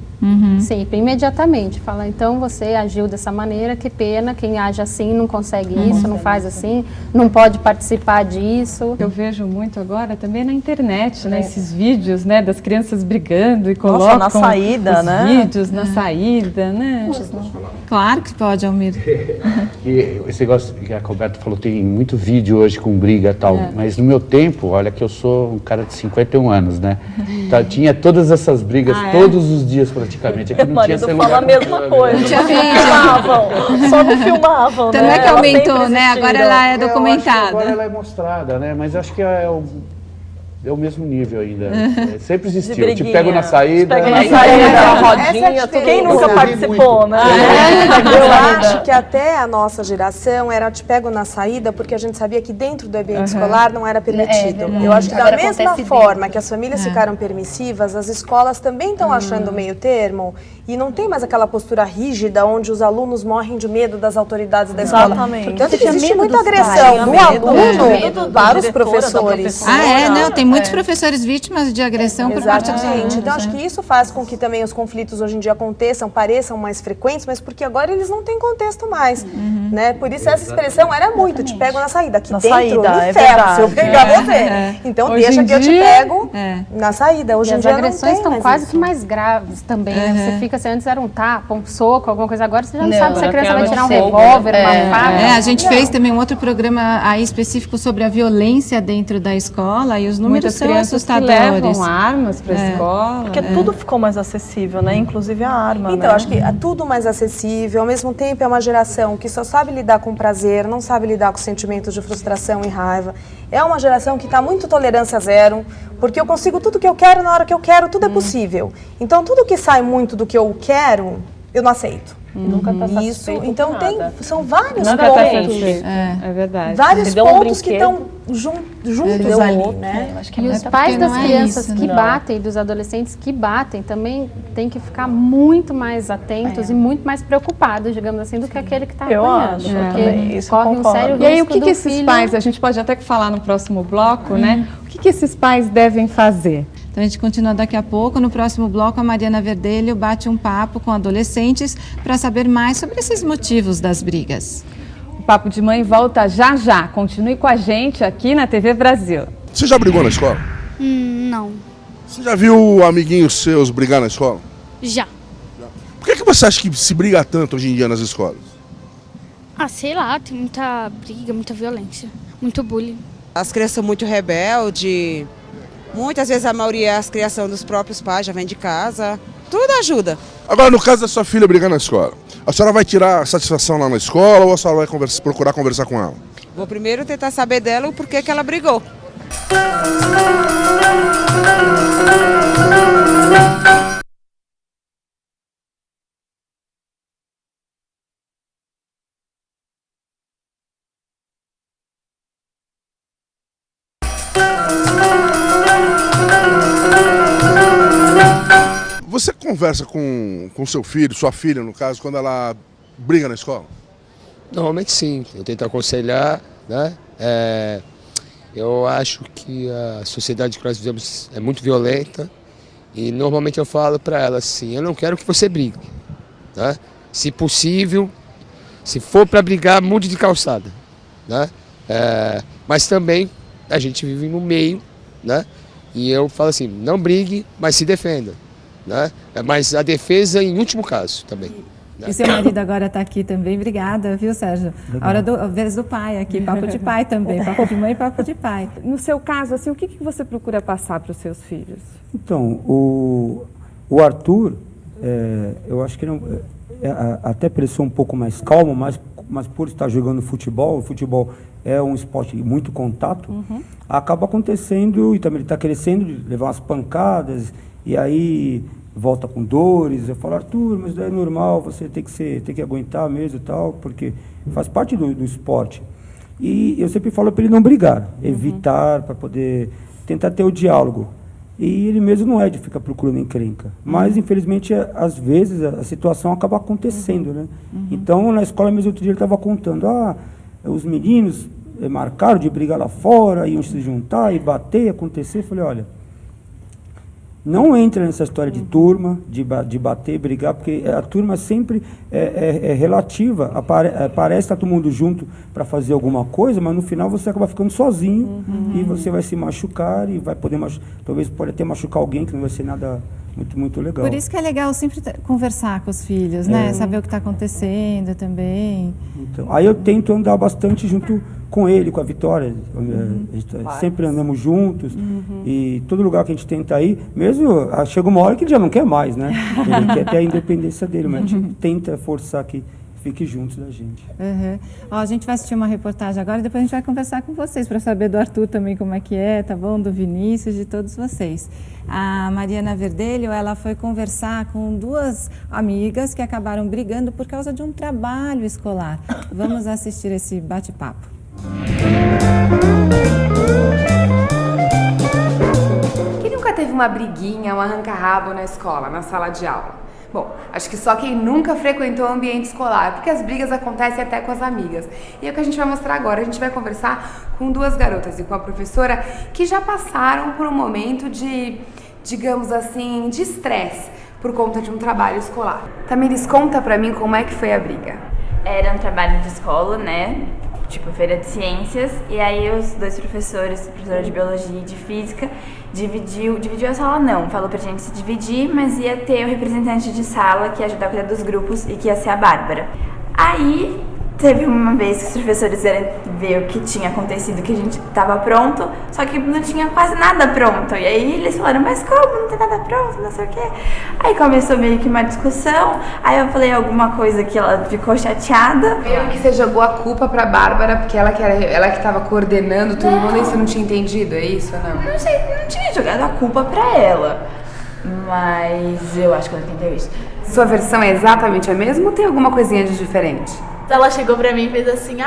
J: Sempre, imediatamente. Fala, então você agiu dessa maneira, que pena, quem age assim não consegue isso, não faz assim, não pode participar disso.
A: Eu vejo muito agora também na internet, né, esses vídeos, né, das crianças brigando e colocam
G: na saída,
A: os vídeos na saída, né?
B: Claro que pode, Almir.
O: E esse negócio que a Roberta falou, tem muito vídeo hoje com briga e tal, mas no meu tempo, olha que eu sou um cara de 51 anos, né? Tinha todas essas brigas todos os dias praticamente. Aqui não tinha celular.
G: Fala a mesma coisa.
B: Não tinha vídeo.
G: Só não filmavam,
B: então,
G: né?
B: não é que aumentou, né? Agora ela é documentada.
O: Agora ela é mostrada, né? Mas acho que é o mesmo nível ainda. Sempre existiu. Eu te pego na saída.
G: Rodinha. Quem nunca participou, né?
I: Eu acho que até a nossa geração era te pego na saída, porque a gente sabia que dentro do ambiente escolar não era permitido. Eu acho que da mesma forma que as famílias ficaram permissivas, as escolas também estão achando o meio termo e não tem mais aquela postura rígida onde os alunos morrem de medo das autoridades da escola.
G: Exatamente.
I: Portanto, existe muita agressão do aluno para os professores.
B: Não, tem muitos professores vítimas de agressão por parte dos alunos.
I: Exatamente. Então, acho que isso faz com que também os conflitos hoje em dia aconteçam, pareçam mais frequentes, mas porque agora eles não têm contexto mais, né? Por isso essa expressão era muito, te pego na saída. Aqui dentro, no ferro, se eu pegar, vou ver. Então,
F: Hoje
I: deixa
F: em
I: que eu te
F: dia,
I: pego na saída. Hoje em dia
J: as agressões estão quase
I: isso.
J: que mais graves também. Né? Você fica assim, antes era um tapa, um soco, alguma coisa. Agora você já não sabe se a criança vai tirar um revólver, uma faca.
B: A gente fez também um outro programa aí específico sobre a violência dentro da escola e os números são assustadores.
F: Que levam armas para a escola. Porque tudo ficou mais acessível, né? Inclusive a arma.
I: Então, acho que é tudo mais acessível. Ao mesmo tempo, é uma geração que só sabe lidar com prazer, não sabe lidar com sentimentos de frustração e raiva. É uma geração que está muito tolerância zero, porque eu consigo tudo que eu quero na hora que eu quero, tudo é possível. Então, tudo que sai muito do que eu quero, eu não aceito.
H: Nunca está satisfeito.
I: Então são vários
H: Nada
I: pontos.
H: tá satisfeito.
F: É verdade.
I: Vários pontos que estão juntos ali, né?
J: E os pais das crianças que batem, dos adolescentes que batem, também tem que ficar muito mais atentos e muito mais preocupados, digamos assim, do que aquele que está apanhando.
F: Acho,
J: porque
F: isso
J: corre um sério risco.
A: E aí, o que esses pais, a gente pode até falar no próximo bloco, né? O que esses pais devem fazer?
B: Então a gente continua daqui a pouco. No próximo bloco, a Mariana Verdelho bate um papo com adolescentes para saber mais sobre esses motivos das brigas.
A: O Papo de Mãe volta já já. Continue com a gente aqui na TV Brasil.
C: Você já brigou na escola?
P: Não.
C: Você já viu amiguinhos seus brigar na escola?
P: Já.
C: Por que você acha que se briga tanto hoje em dia nas escolas?
P: Ah, sei lá, tem muita briga, muita violência, muito bullying.
Q: As crianças são muito rebeldes. Muitas vezes a maioria é a criação dos próprios pais, já vem de casa. Tudo ajuda.
C: Agora, no caso da sua filha brigar na escola, a senhora vai tirar satisfação lá na escola ou a senhora vai procurar conversar com ela?
Q: Vou primeiro tentar saber dela o porquê que ela brigou.
C: Você conversa com seu filho, sua filha no caso, quando ela briga na escola?
R: Normalmente sim, eu tento aconselhar, né? Eu acho que a sociedade que nós vivemos é muito violenta e normalmente eu falo para ela assim, eu não quero que você brigue, né? Se possível, se for para brigar, mude de calçada, né? Mas também a gente vive no meio, né? E eu falo assim, não brigue, mas se defenda. Né? Mas a defesa em último caso também.
B: E seu marido agora está aqui também, obrigada, viu, Sérgio? A vez do pai aqui, papo de pai também, papo de mãe e papo de pai.
A: No seu caso, assim, o que você procura passar para os seus filhos?
S: Então, o Arthur, eu acho que não, até por ele ser um pouco mais calmo, mas por estar jogando futebol, o futebol é um esporte muito contato, acaba acontecendo, e também ele está crescendo, de levar umas pancadas, e aí volta com dores. Eu falo, Arthur, mas é normal, você tem que aguentar mesmo e tal, porque faz parte do esporte. E eu sempre falo para ele não brigar, evitar, para poder tentar ter o diálogo. E ele mesmo não é de ficar procurando encrenca. Mas, infelizmente, às vezes a situação acaba acontecendo, né? Então, na escola mesmo, outro dia ele estava contando, os meninos marcaram de brigar lá fora, iam se juntar e bater, acontecer. Eu falei, olha, não entra nessa história de turma, de bater, brigar, porque a turma sempre é relativa. Parece que está todo mundo junto para fazer alguma coisa, mas no final você acaba ficando sozinho e você vai se machucar e vai poder talvez pode até machucar alguém, que não vai ser nada muito legal.
B: Por isso que é legal sempre conversar com os filhos, né? Saber o que está acontecendo também.
S: Então, aí eu tento andar bastante junto com ele, com a Vitória. Sempre andamos juntos e todo lugar que a gente tenta ir, mesmo chega uma hora que ele já não quer mais, né? Ele quer ter a independência dele, mas a gente tenta forçar que fique juntos da gente.
B: Ó, a gente vai assistir uma reportagem agora e depois a gente vai conversar com vocês para saber do Arthur também como é que é, tá bom? Do Vinícius, de todos vocês. A Mariana Verdelho, ela foi conversar com duas amigas que acabaram brigando por causa de um trabalho escolar. Vamos assistir esse bate-papo.
D: Quem nunca teve uma briguinha, um arranca-rabo na escola, na sala de aula? Bom, acho que só quem nunca frequentou o ambiente escolar, porque as brigas acontecem até com as amigas. E é o que a gente vai mostrar agora. A gente vai conversar com duas garotas e com a professora que já passaram por um momento de, digamos assim, de estresse por conta de um trabalho escolar. Tamires, conta pra mim como é que foi a briga.
T: Era um trabalho de escola, né? Tipo, feira de ciências, e aí os dois professores, professora de biologia e de física, dividiu a sala não, falou pra gente se dividir, mas ia ter o representante de sala que ia ajudar a cuidar dos grupos e que ia ser a Bárbara. Aí teve uma vez que os professores vieram ver o que tinha acontecido, que a gente tava pronto, só que não tinha quase nada pronto. E aí eles falaram, mas como? Não tem nada pronto, não sei o quê. Aí começou meio que uma discussão, aí eu falei alguma coisa que ela ficou chateada.
D: Meio que você jogou a culpa pra Bárbara, porque ela que tava coordenando todo mundo e você não tinha entendido, é isso ou não?
T: Não sei, não tinha jogado a culpa pra ela, mas eu acho que ela entendeu isso.
D: Sua versão é exatamente a mesma ou tem alguma coisinha de diferente?
U: Ela chegou pra mim e fez assim,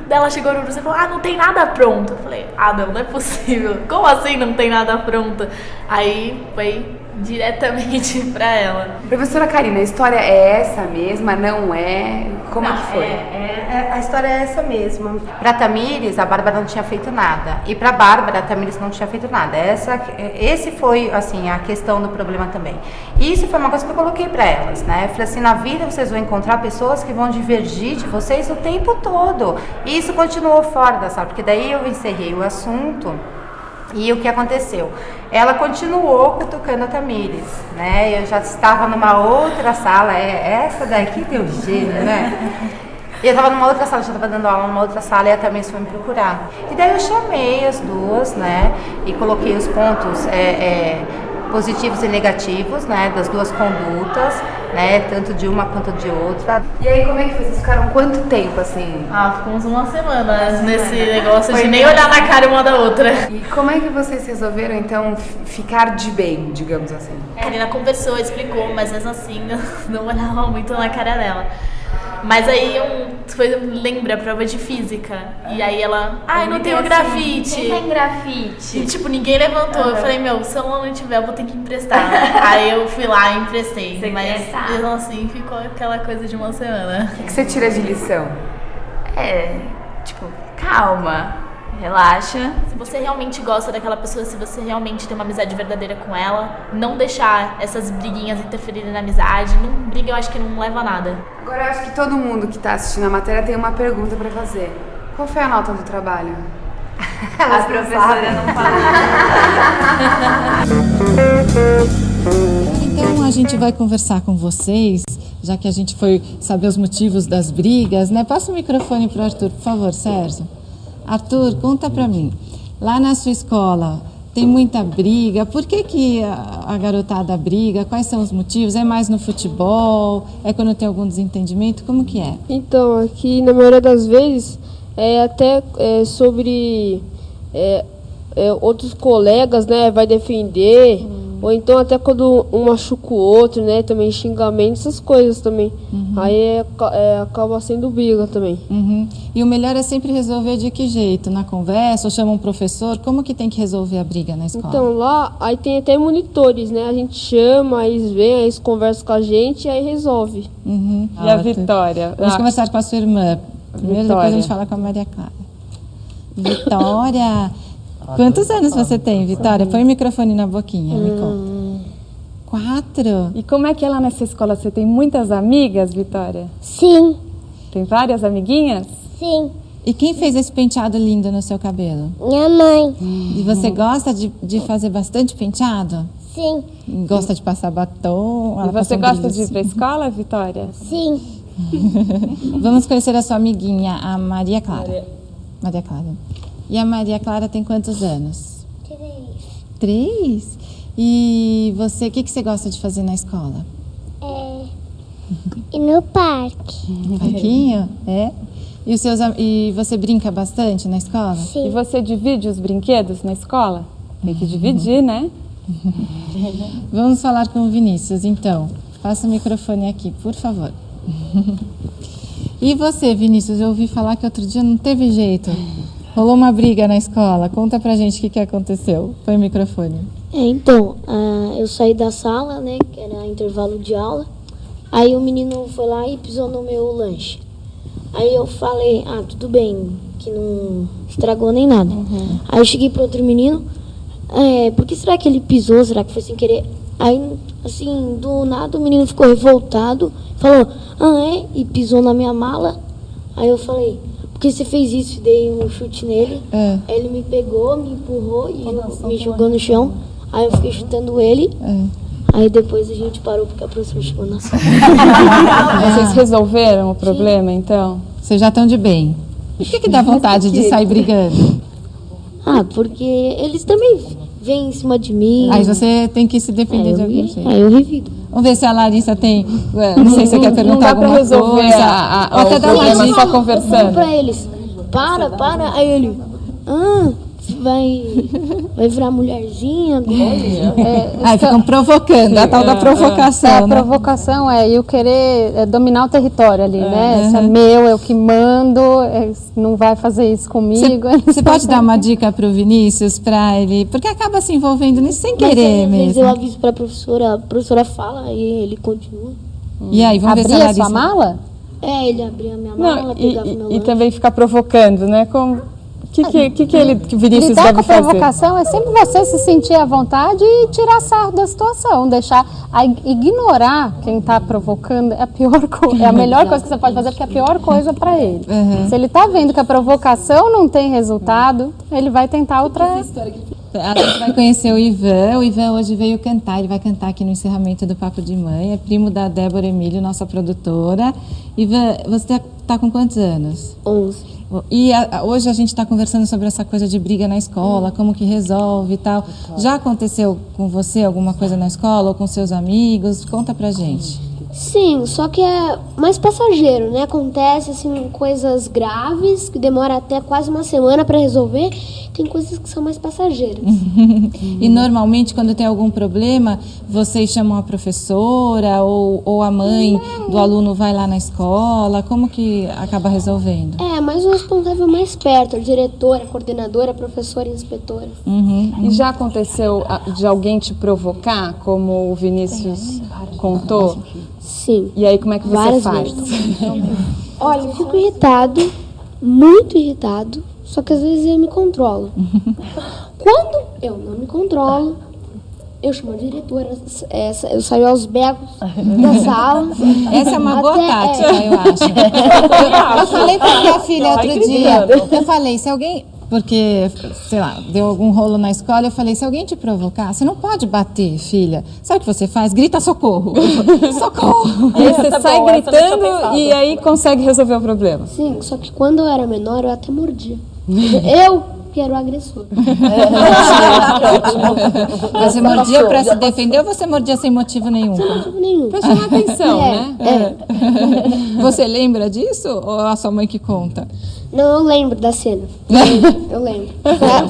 U: ela chegou no grupo e falou, não tem nada pronto. Eu falei, não é possível. Como assim não tem nada pronto? Aí foi diretamente pra ela.
D: Professora Karina, a história é essa mesma, não é? Como é que foi?
V: A história é essa mesma. Pra Tamires, a Bárbara não tinha feito nada. E pra Bárbara, a Tamires não tinha feito nada. Esse foi, assim, a questão do problema também. E isso foi uma coisa que eu coloquei pra elas, né? Eu falei assim, na vida vocês vão encontrar pessoas que vão divergir de vocês o tempo todo. E isso continuou fora da sala, porque daí eu encerrei o assunto. E o que aconteceu? Ela continuou cutucando a Tamires, né? Eu já estava numa outra sala, essa daqui deu gênio, né? E eu estava numa outra sala, já estava dando aula numa outra sala e a Tamires foi me procurar. E daí eu chamei as duas, né? E coloquei os pontos positivos e negativos, né? Das duas condutas, né? Tanto de uma quanto de outra.
D: E aí, como é que foi? Vocês ficaram quanto tempo, assim?
U: Ficamos uma semana nesse negócio de nem olhar na cara uma da outra.
D: E como é que vocês resolveram, então, ficar de bem, digamos assim?
U: A Karina conversou, explicou, mas mesmo assim, não olhava muito na cara dela. Mas aí lembra a prova de física. E aí ela, não tem o grafite.
T: Não tem grafite.
U: E tipo, ninguém levantou. Eu falei, se ela não tiver, eu vou ter que emprestar. Aí eu fui lá e emprestei. Mas mesmo assim ficou aquela coisa de uma semana.
D: O que você tira de lição?
U: Calma. Relaxa. Se você realmente gosta daquela pessoa, se você realmente tem uma amizade verdadeira com ela, não deixar essas briguinhas interferirem na amizade. Briga eu acho que não leva a nada.
D: Agora eu acho que todo mundo que está assistindo a matéria tem uma pergunta para fazer. Qual foi a nota do trabalho?
T: A professora não falou.
B: Então a gente vai conversar com vocês, já que a gente foi saber os motivos das brigas, né? Passa o microfone para o Arthur, por favor, Sérgio. Arthur, conta pra mim, lá na sua escola tem muita briga, por que a garotada briga, quais são os motivos, é mais no futebol, é quando tem algum desentendimento, como que é?
W: Então, aqui na maioria das vezes é até sobre outros colegas, né, vai defender, ou então até quando um machuca o outro, né, também xingamento, essas coisas também. Aí acaba sendo briga também.
B: E o melhor é sempre resolver de que jeito? Na conversa, ou chama um professor? Como que tem que resolver a briga na escola?
W: Então lá, aí tem até monitores, né, a gente chama, aí eles vêm, aí eles conversam com a gente e aí resolve.
A: E a Vitória?
B: Vamos conversar com a sua irmã. Primeiro, depois a gente fala com a Maria Clara. Vitória... Quantos anos você tem, Vitória? Põe o microfone na boquinha, me conta. 4?
A: E como é que é lá nessa escola? Você tem muitas amigas, Vitória?
X: Sim.
A: Tem várias amiguinhas?
X: Sim.
B: E quem fez esse penteado lindo no seu cabelo?
X: Minha mãe.
B: E você gosta de fazer bastante penteado?
X: Sim.
B: Gosta de passar batom?
A: E você gosta de ir para a escola, Vitória?
X: Sim.
B: Vamos conhecer a sua amiguinha, a Maria Clara. Maria Clara. E a Maria Clara tem quantos anos? 3. E você, o que você gosta de fazer na escola?
X: Ir no parque.
B: Parquinho? E você brinca bastante na escola?
X: Sim.
A: E você divide os brinquedos na escola? Tem que dividir, né?
B: Vamos falar com o Vinícius, então. Passa o microfone aqui, por favor. E você, Vinícius, eu ouvi falar que outro dia não teve jeito. Rolou uma briga na escola. Conta pra gente o que aconteceu. Põe o microfone.
X: Então, eu saí da sala, né, que era intervalo de aula, Aí o menino foi lá e pisou no meu lanche. Aí eu falei, tudo bem, que não estragou nem nada. Aí eu cheguei pro outro menino, por que será que ele pisou? Será que foi sem querer? Aí, assim, do nada o menino ficou revoltado, falou, e pisou na minha mala. Aí eu falei, por que você fez isso? E dei um chute nele. Aí ele me pegou, me empurrou e me jogou no chão. Aí eu fiquei chutando ele. Aí depois a gente parou porque a professora chegou na sala.
A: Vocês resolveram o problema, então?
B: Vocês já estão de bem. Por que dá vontade de sair brigando?
X: Porque eles também vêm em cima de mim.
B: Aí você tem que se defender de algum jeito.
X: Aí eu revido.
B: Vamos ver se a Larissa tem... Não sei se você quer perguntar alguma coisa.
A: Não dá pra resolver
B: ou até dar uma dica.
A: Só conversando.
X: Pra eles, para. Aí ele, vai virar mulherzinha agora.
B: Ficam provocando, a tal da provocação.
J: A provocação e o querer dominar o território ali, né? Esse é meu, eu que mando, não vai fazer isso comigo.
B: Você pode dar uma dica pro Vinícius, pra ele, porque acaba se envolvendo nisso sem querer mesmo.
X: Mas eu aviso pra professora, a professora fala e ele continua.
B: E aí, vamos ver se a Larissa...
J: Abria sua mala?
X: Ele abria a minha mala, pegava meu lanche.
A: E também ficar provocando, né? Que o Vinícius
J: lidar
A: deve
J: com a
A: fazer?
J: provocação é sempre você se sentir à vontade e tirar sarro da situação, ignorar quem está provocando é a melhor coisa que você pode fazer, porque é a pior coisa para ele. Se ele está vendo que a provocação não tem resultado, ele vai tentar outra...
B: A gente vai conhecer o Ivan. O Ivan hoje veio cantar, ele vai cantar aqui no encerramento do Papo de Mãe, é primo da Débora Emílio, nossa produtora. Ivan, você está com quantos anos?
X: 11.
B: E hoje a gente está conversando sobre essa coisa de briga na escola, como que resolve e tal. Já aconteceu com você alguma coisa na escola ou com seus amigos? Conta pra gente.
X: Sim, só que é mais passageiro, né? Acontece assim coisas graves que demora até quase uma semana para resolver. Tem coisas que são mais passageiras.
B: E normalmente quando tem algum problema, vocês chamam a professora ou a mãe do aluno vai lá na escola? Como que acaba resolvendo?
X: Mas o responsável mais perto, a diretora, a coordenadora, a professora e a inspetora.
A: E já aconteceu de alguém te provocar, como o Vinícius contou?
X: Sim.
A: E aí como é que você faz?
X: Olha, eu fico irritado, muito irritado, só que às vezes eu me controlo. Quando eu não me controlo, eu chamo a diretora, eu saio aos becos da sala.
B: Essa é uma boa tática, eu acho. Eu falei pra minha filha outro dia, eu falei, se alguém... Porque, sei lá, deu algum rolo na escola, eu falei, se alguém te provocar, você não pode bater, filha. Sabe o que você faz? Grita socorro. Socorro.
A: E aí você sai gritando e aí consegue resolver o problema.
X: Sim, só que quando eu era menor, eu até mordia. Eu que era o agressor.
B: Mas você mordia pra se defender ou você mordia sem motivo nenhum?
X: Sem motivo nenhum.
A: Pra chamar atenção, né?
B: Você lembra disso ou a sua mãe que conta?
X: Não, eu lembro da cena. Eu lembro.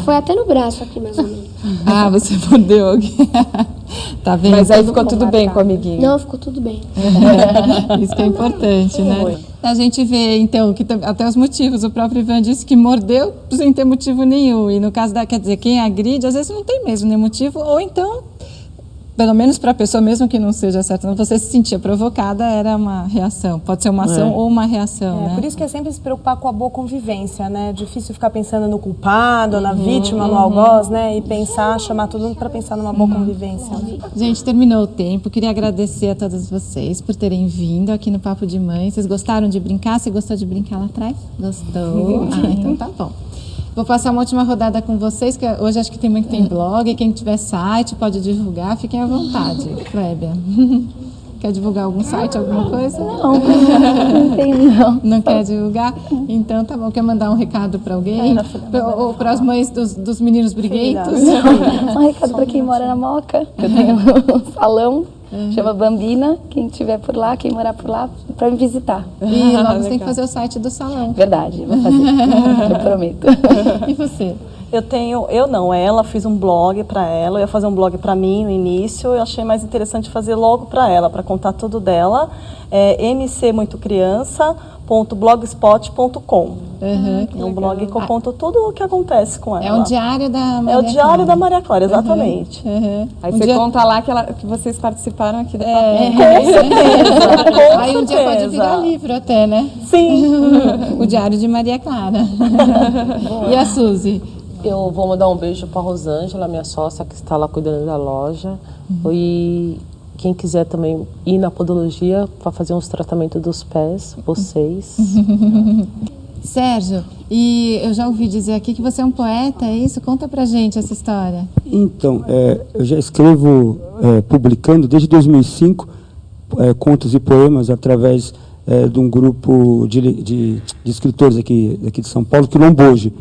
X: Foi até no braço aqui, mais ou menos.
B: Você mordeu alguém. Tá vendo?
A: Mas aí ficou tudo bem com o amiguinho?
X: Não, ficou tudo bem.
B: Isso que é importante, né? A gente vê, então, que até os motivos. O próprio Ivan disse que mordeu sem ter motivo nenhum. E no caso quer dizer, quem agride, às vezes não tem mesmo nem motivo. Ou então, pelo menos para a pessoa, mesmo que não seja certa, você se sentia provocada, era uma reação. Pode ser uma ação ou uma reação, né?
E: Por isso que é sempre se preocupar com a boa convivência, né? É difícil ficar pensando no culpado, na vítima, no algoz, né? E chamar todo mundo para pensar numa boa convivência.
B: Gente, terminou o tempo. Queria agradecer a todos vocês por terem vindo aqui no Papo de Mãe. Vocês gostaram de brincar? Você gostou de brincar lá atrás? Gostou? Então tá bom. Vou passar uma última rodada com vocês, que hoje acho que tem mãe que tem blog, quem tiver site pode divulgar, fiquem à vontade. Clébia, quer divulgar algum site, alguma coisa?
F: Não tenho não.
B: Não quer divulgar? Então tá bom, quer mandar um recado para alguém? Ou para as mães dos meninos briguentos?
F: Um recado para quem mora na Moca, eu tenho um salão. Chama Bambina, quem estiver por lá, quem morar por lá, para me visitar.
B: E logo você tem que fazer o site do salão.
F: Verdade, vou fazer, eu prometo.
B: E você?
G: Ela fiz um blog para ela, eu ia fazer um blog para mim no início, eu achei mais interessante fazer logo para ela, para contar tudo dela. MC Muito Criança, .blogspot.com.
B: Uhum,
G: é um blog que eu conto tudo o que acontece com ela.
B: É um diário da Maria Clara.
G: É o diário da Maria Clara, exatamente.
A: Aí você conta lá que vocês participaram aqui do Papo.
G: Com certeza.
B: Aí um dia pode virar livro até, né?
G: Sim.
B: O diário de Maria Clara. E a Suzy?
H: Eu vou mandar um beijo para a Rosângela, minha sócia, que está lá cuidando da loja. E quem quiser também ir na podologia para fazer uns tratamentos dos pés, vocês.
B: Sérgio, e eu já ouvi dizer aqui que você é um poeta, é isso? Conta pra gente essa história.
S: Então, eu já escrevo publicando desde 2005 contos e poemas através de um grupo de escritores aqui de São Paulo, Quilomboje.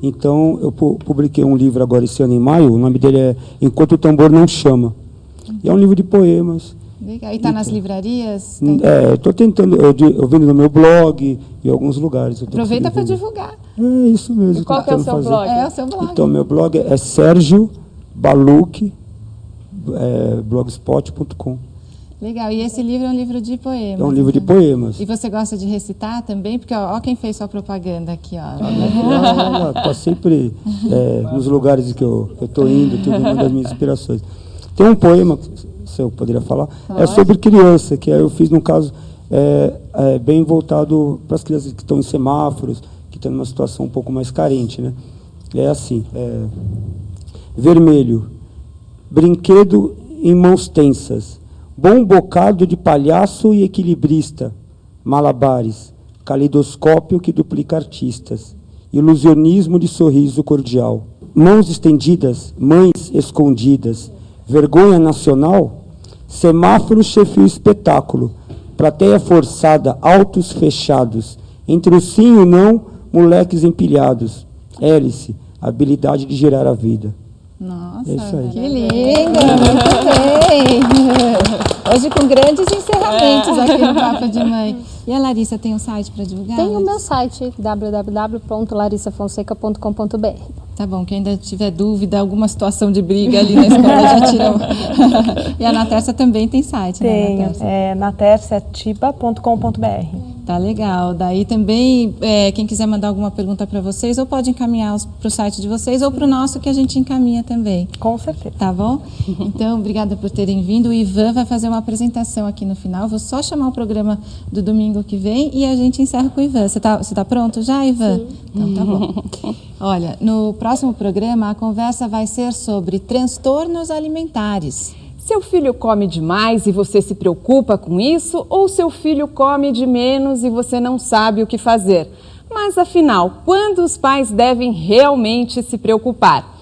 S: Então, eu publiquei um livro agora esse ano em maio, o nome dele é Enquanto o Tambor Não Chama. E é um livro de poemas.
B: Legal. E está nas livrarias?
S: Estou tentando, eu vendo no meu blog e alguns lugares.
B: Aproveita para divulgar.
S: É isso mesmo.
A: E qual que é o seu blog?
B: É o seu blog.
S: Então, meu blog é Sérgio Baluch, blogspot.com.
B: Legal. E esse livro é um livro de poemas?
S: É um livro de poemas.
B: E você gosta de recitar também? Porque ó quem fez sua propaganda aqui, ó.
S: Está sempre nos lugares que eu estou indo, tudo uma das minhas inspirações. Tem um poema, se eu poderia falar, é sobre criança, que eu fiz, no caso, bem voltado para as crianças que estão em semáforos, que estão numa situação um pouco mais carente, né? É assim, vermelho, brinquedo em mãos tensas, bom bocado de palhaço e equilibrista, malabares, caleidoscópio que duplica artistas, ilusionismo de sorriso cordial, mãos estendidas, mães escondidas, vergonha nacional, semáforo chefia o espetáculo, plateia forçada, autos fechados, entre o sim e o não, moleques empilhados, hélice, habilidade de gerar a vida.
B: Nossa,
S: isso aí.
B: Que lindo, muito bem. Hoje com grandes encerramentos aqui no Papo de Mãe. E a Larissa tem um site para divulgar?
J: Tem o meu site, www.larissafonseca.com.br.
B: Tá bom, quem ainda tiver dúvida, alguma situação de briga ali na escola, já tirou. E a Natércia também tem site,
E: tem,
B: né?
E: natérciatipa.com.br.
B: Tá legal. Daí também, quem quiser mandar alguma pergunta para vocês, ou pode encaminhar para o site de vocês, ou para o nosso, que a gente encaminha também.
E: Com certeza.
B: Tá bom? Então, obrigada por terem vindo. O Ivan vai fazer uma apresentação aqui no final. Vou só chamar o programa do domingo que vem e a gente encerra com o Ivan. Você tá pronto já, Ivan?
W: Sim.
B: Então, tá bom. Olha, no próximo programa, a conversa vai ser sobre transtornos alimentares.
A: Seu filho come demais e você se preocupa com isso, ou seu filho come de menos e você não sabe o que fazer? Mas afinal, quando os pais devem realmente se preocupar?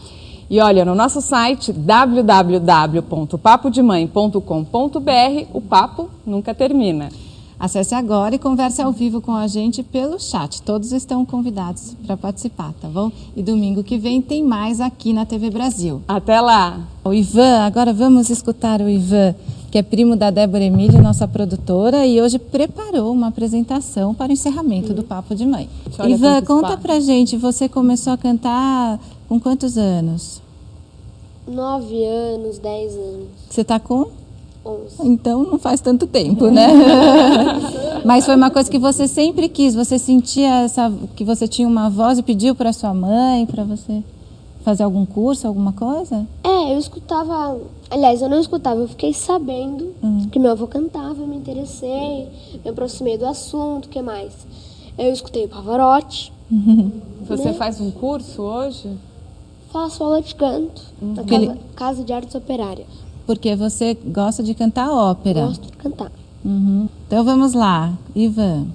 A: E olha, no nosso site www.papodemãe.com.br, o papo nunca termina.
B: Acesse agora e converse ao vivo com a gente pelo chat. Todos estão convidados para participar, tá bom? E domingo que vem tem mais aqui na TV Brasil.
A: Até lá!
B: O Ivan, agora vamos escutar o Ivan, que é primo da Débora Emílio, nossa produtora, e hoje preparou uma apresentação para o encerramento do Papo de Mãe. Ivan, conta pra gente, você começou a cantar com quantos anos?
W: 9 anos, 10 anos.
B: Você tá com?
W: 11.
B: Então não faz tanto tempo, né? Mas foi uma coisa que você sempre quis, você sentia que você tinha uma voz e pediu para sua mãe, para você fazer algum curso, alguma coisa?
W: Eu escutava, aliás, eu não escutava, eu fiquei sabendo que meu avô cantava, eu me interessei, me aproximei do assunto, o que mais? Eu escutei o Pavarotti.
A: Você faz um curso hoje?
W: Faço aula de canto na Casa de Artes Operária.
B: Porque você gosta de cantar ópera.
W: Gosto de cantar.
B: Então vamos lá, Ivan.